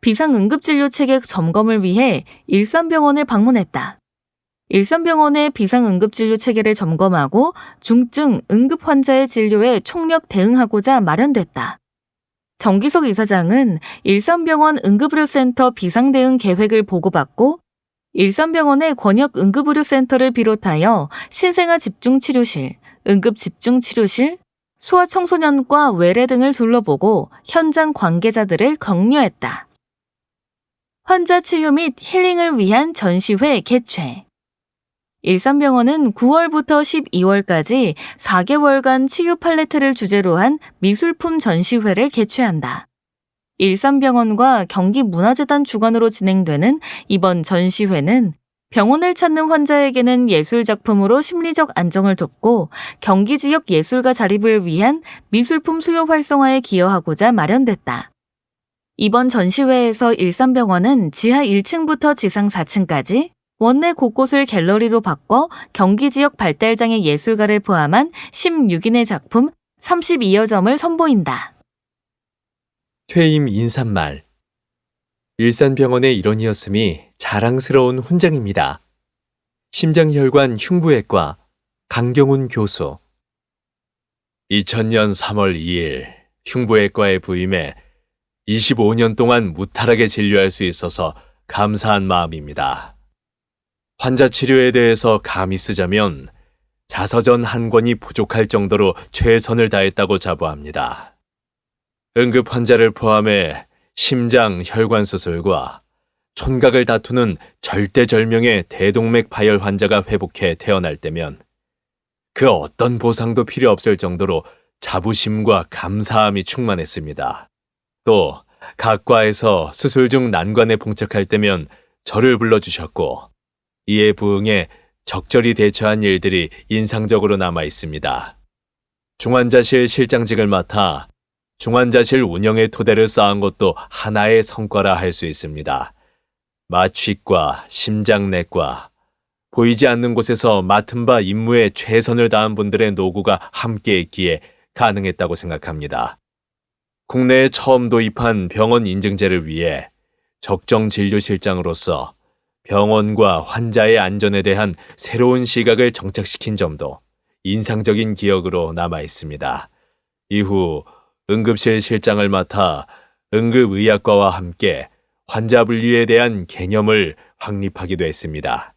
비상응급진료체계 점검을 위해 일산병원을 방문했다. 일산병원의 비상응급진료체계를 점검하고 중증 응급 환자의 진료에 총력 대응하고자 마련됐다. 정기석 이사장은 일산병원 응급의료센터 비상대응 계획을 보고받고 일산병원의 권역응급의료센터를 비롯하여 신생아 집중치료실, 응급집중치료실, 소아청소년과 외래 등을 둘러보고 현장 관계자들을 격려했다. 환자 치유 및 힐링을 위한 전시회 개최. 일산병원은 9월부터 12월까지 4개월간 치유 팔레트를 주제로 한 미술품 전시회를 개최한다. 일산병원과 경기문화재단 주관으로 진행되는 이번 전시회는 병원을 찾는 환자에게는 예술작품으로 심리적 안정을 돕고 경기 지역 예술가 자립을 위한 미술품 수요 활성화에 기여하고자 마련됐다. 이번 전시회에서 일산병원은 지하 1층부터 지상 4층까지 원내 곳곳을 갤러리로 바꿔 경기 지역 발달장애 예술가를 포함한 16인의 작품 32여 점을 선보인다. 퇴임 인사말. 일산병원의 일원이었음이 자랑스러운 훈장입니다. 심장혈관 흉부외과 강경훈 교수. 2000년 3월 2일 흉부외과에 부임해 25년 동안 무탈하게 진료할 수 있어서 감사한 마음입니다. 환자 치료에 대해서 감히 쓰자면 자서전 한 권이 부족할 정도로 최선을 다했다고 자부합니다. 응급 환자를 포함해 심장 혈관 수술과 촌각을 다투는 절대절명의 대동맥 파열 환자가 회복해 태어날 때면 그 어떤 보상도 필요 없을 정도로 자부심과 감사함이 충만했습니다. 또 각 과에서 수술 중 난관에 봉착할 때면 저를 불러주셨고 이에 부응해 적절히 대처한 일들이 인상적으로 남아 있습니다. 중환자실 실장직을 맡아 중환자실 운영의 토대를 쌓은 것도 하나의 성과라 할 수 있습니다. 마취과, 심장내과, 보이지 않는 곳에서 맡은 바 임무에 최선을 다한 분들의 노고가 함께 있기에 가능했다고 생각합니다. 국내에 처음 도입한 병원 인증제를 위해 적정진료실장으로서 병원과 환자의 안전에 대한 새로운 시각을 정착시킨 점도 인상적인 기억으로 남아 있습니다. 이후 응급실 실장을 맡아 응급의학과와 함께 환자 분리에 대한 개념을 확립하기도 했습니다.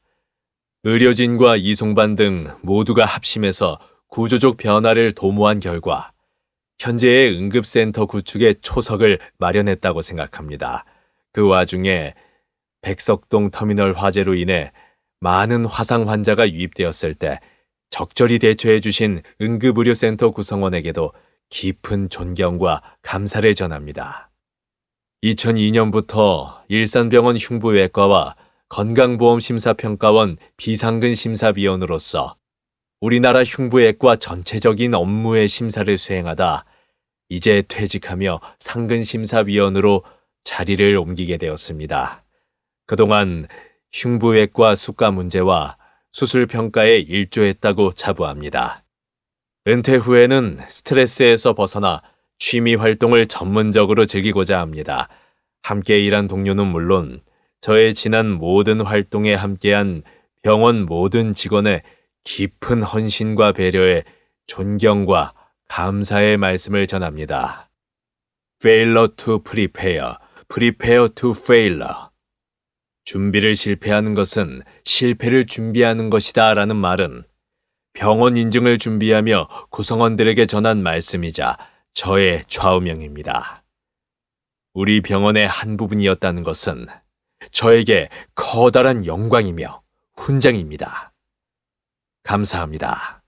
의료진과 이송반 등 모두가 합심해서 구조적 변화를 도모한 결과 현재의 응급센터 구축의 초석을 마련했다고 생각합니다. 그 와중에 백석동 터미널 화재로 인해 많은 화상 환자가 유입되었을 때 적절히 대처해 주신 응급의료센터 구성원에게도 깊은 존경과 감사를 전합니다. 2002년부터 일산병원 흉부외과와 건강보험심사평가원 비상근심사위원으로서 우리나라 흉부외과 전체적인 업무의 심사를 수행하다 이제 퇴직하며 상근심사위원으로 자리를 옮기게 되었습니다. 그동안 흉부외과 수가 문제와 수술평가에 일조했다고 자부합니다. 은퇴 후에는 스트레스에서 벗어나 취미 활동을 전문적으로 즐기고자 합니다. 함께 일한 동료는 물론 저의 지난 모든 활동에 함께한 병원 모든 직원의 깊은 헌신과 배려에 존경과 감사의 말씀을 전합니다. Failure to prepare, prepare to failure. 준비를 실패하는 것은 실패를 준비하는 것이다 라는 말은 병원 인증을 준비하며 구성원들에게 전한 말씀이자 저의 좌우명입니다. 우리 병원의 한 부분이었다는 것은 저에게 커다란 영광이며 훈장입니다. 감사합니다.